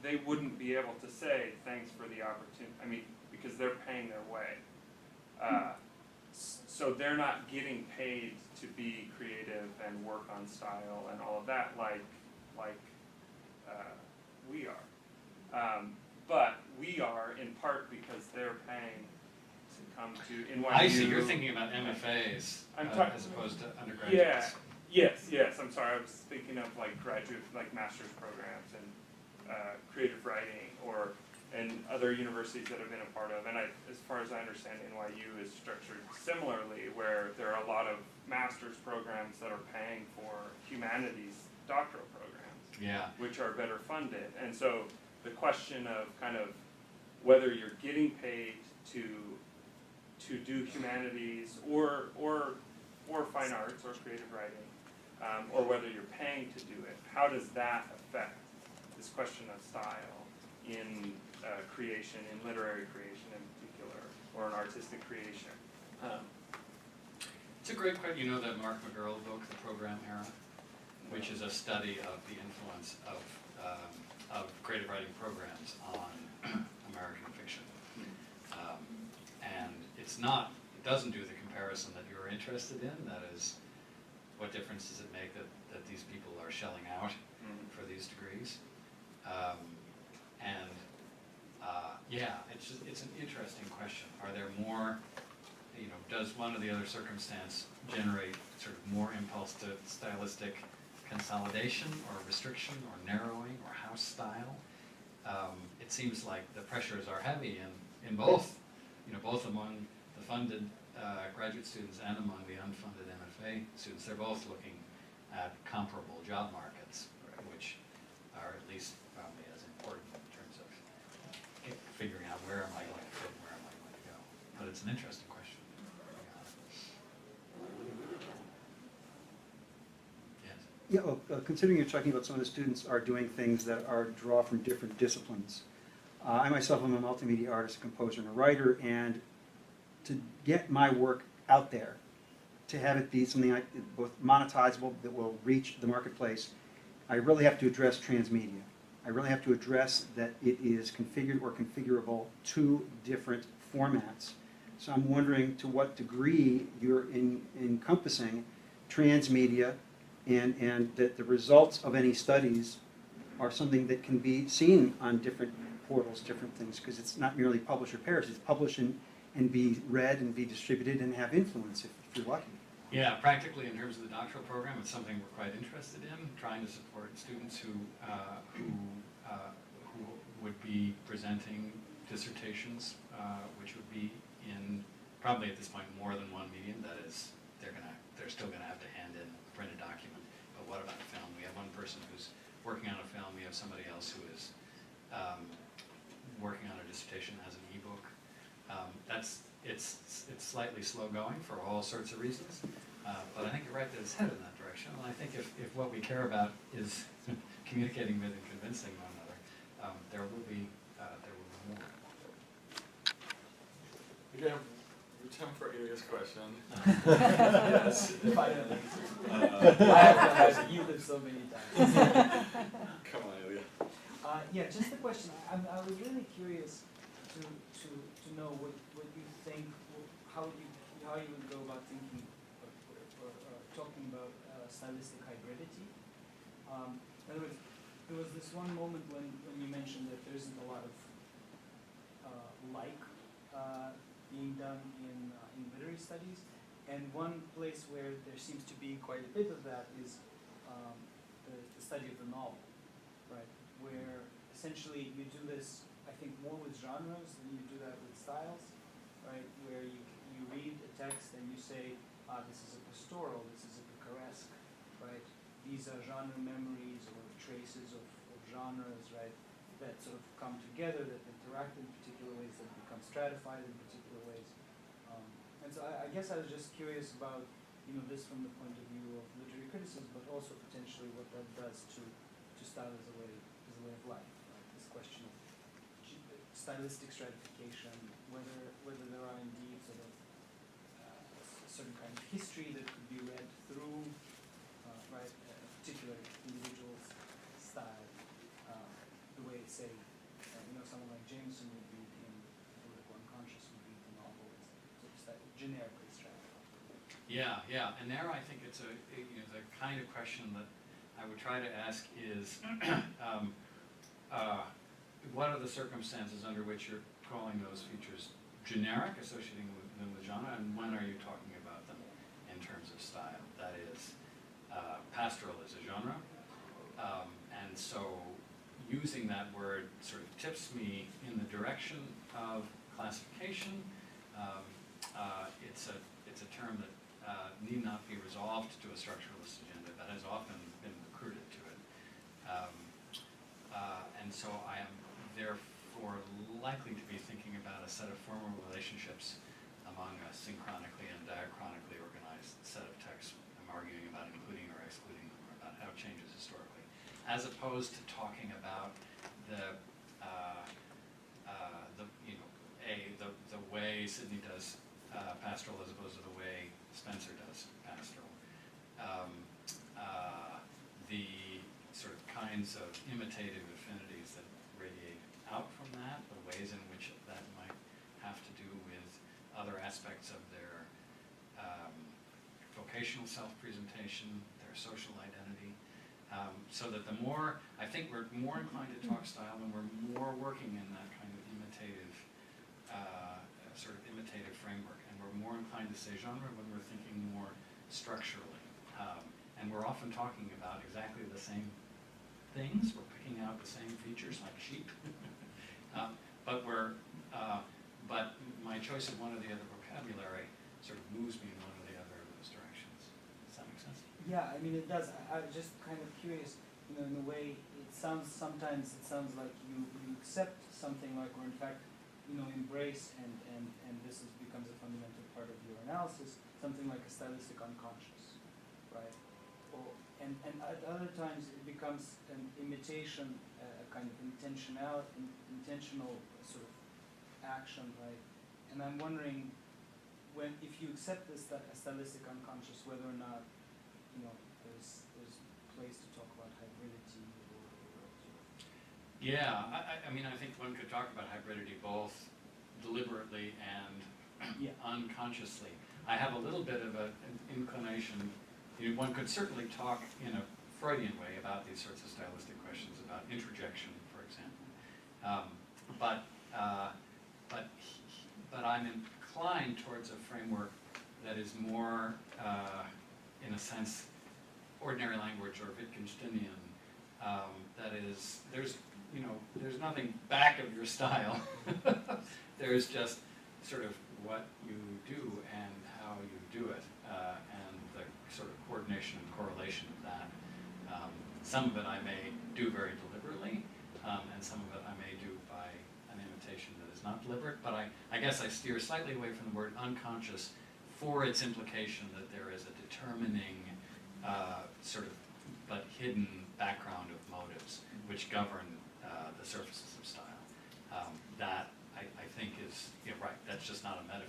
they wouldn't be able to say thanks for the opportunity, I mean, because they're paying their way. So they're not getting paid to be creative and work on style and all of that like we are. But we are in part because they're paying to come to NYU. I see, you're thinking about MFAs as opposed to undergraduates. Yeah, yes, I'm sorry, I was thinking of like graduate, like master's programs and creative writing and other universities that I've been a part of. And as far as I understand, NYU is structured similarly, where there are a lot of master's programs that are paying for humanities doctoral programs, which are better funded. And so the question of kind of whether you're getting paid to do humanities or fine arts or creative writing, or whether you're paying to do it, how does that affect this question of style in creation, in literary creation in particular, or in artistic creation? It's a great question. You know that Mark McGurl book, The Program Era, which is a study of the influence of creative writing programs on American fiction. And it doesn't do the comparison that you're interested in, that is, what difference does it make that these people are shelling out for these degrees? It's an interesting question. Are there more, you know, does one or the other circumstance generate sort of more impulse to stylistic consolidation or restriction or narrowing or house style? It seems like the pressures are heavy in both, you know, both among the funded graduate students and among the unfunded MFA students. They're both looking at comparable job markets, which are at least probably as important in terms of figuring out where am I going to fit, where am I going to go. But it's an interesting question. Yes. Yeah, well, considering you're talking about some of the students are doing things that are draw from different disciplines. I myself am a multimedia artist, a composer, and a writer, and to get my work out there, to have it be something like both monetizable that will reach the marketplace, I really have to address transmedia. I really have to address that it is configured or configurable to different formats. So I'm wondering to what degree you're encompassing transmedia and that the results of any studies are something that can be seen on different portals, different things, because it's not merely publish or perish, it's publish and be read and be distributed and have influence if you're lucky. Yeah, practically in terms of the doctoral program, it's something we're quite interested in, trying to support students who would be presenting dissertations, which would be in probably at this point more than one medium. That is, they're still gonna have to hand in a printed document. But what about a film? We have one person who's working on a film. We have somebody else who is working on a dissertation as an ebook. It's slightly slow going for all sorts of reasons, but I think you're right that it's headed in that direction. And I think if what we care about is communicating with and convincing one another, there will be more. Again, return for Ilya's question. Yes. Finally. I have used it so many times. Come on, Ilya. Yeah, just a question. I was really curious to know what you think, how you would go about thinking or talking about stylistic hybridity. In other words, there was this one moment when you mentioned that there isn't a lot of being done in literary studies, and one place where there seems to be quite a bit of that is the study of the novel. where essentially you do this, I think, more with genres than you do that with styles, right? Where you read a text and you say, this is a pastoral, this is a picaresque, right? These are genre memories or traces of genres, right? That sort of come together, that interact in particular ways, that become stratified in particular ways. And so I guess I was just curious about, this from the point of view of literary criticism, but also potentially what that does to style as a way of life. Right? This question of stylistic stratification, whether there are indeed sort of a certain kind of history that could be read through, right, a particular individual's style, the way, say, someone like Jameson would read in political unconscious, would read the novel as sort of generically stratified. Yeah, and there I think it's the kind of question that I would try to ask is, what are the circumstances under which you're calling those features generic, associating them with genre, and when are you talking about them in terms of style? That is, pastoral is a genre, and so using that word sort of tips me in the direction of classification. It's a term that need not be resolved to a structuralist agenda, but has often been recruited to it. And so I am therefore likely to be thinking about a set of formal relationships among a synchronically and diachronically organized set of texts I'm arguing about including or excluding them, or about how it changes historically, as opposed to talking about the way Sidney does pastoral as opposed to the way Spencer does pastoral. The sort of kinds of imitative affinities that radiate out from that, the ways in which that might have to do with other aspects of their vocational self-presentation, their social identity, so that the more, I think we're more inclined to talk style when we're more working in that kind of imitative, sort of imitative framework, and we're more inclined to say genre when we're thinking more structurally. And we're often talking about exactly the same things, we're picking out the same features like sheep, but my choice of one or the other vocabulary sort of moves me in one or the other of those directions. Does that make sense? Yeah, I mean, it does. I was just kind of curious, in a way, sometimes it sounds like you accept something like, or in fact, embrace, and this becomes a fundamental part of your analysis, something like a stylistic unconscious, right? And at other times it becomes an imitation, a kind of intentional sort of action, right? And I'm wondering, if you accept this stylistic unconscious, whether or not, there's place to talk about hybridity or Yeah, I mean, I think one could talk about hybridity both deliberately and unconsciously. I have a little bit of an inclination, one could certainly talk in a Freudian way about these sorts of stylistic questions, about interjection, for example. But I'm inclined towards a framework that is more, in a sense, ordinary language or Wittgensteinian. That is, there's nothing back of your style. There's just sort of what you do and how you do it, and the sort of coordination and correlation of that. Some of it I may do very deliberately, and some of it I may do by an imitation that is not deliberate, but I guess I steer slightly away from the word unconscious for its implication that there is a determining sort of but hidden background of motives which govern the surfaces of style. That I think is, right, that's just not a metaphor.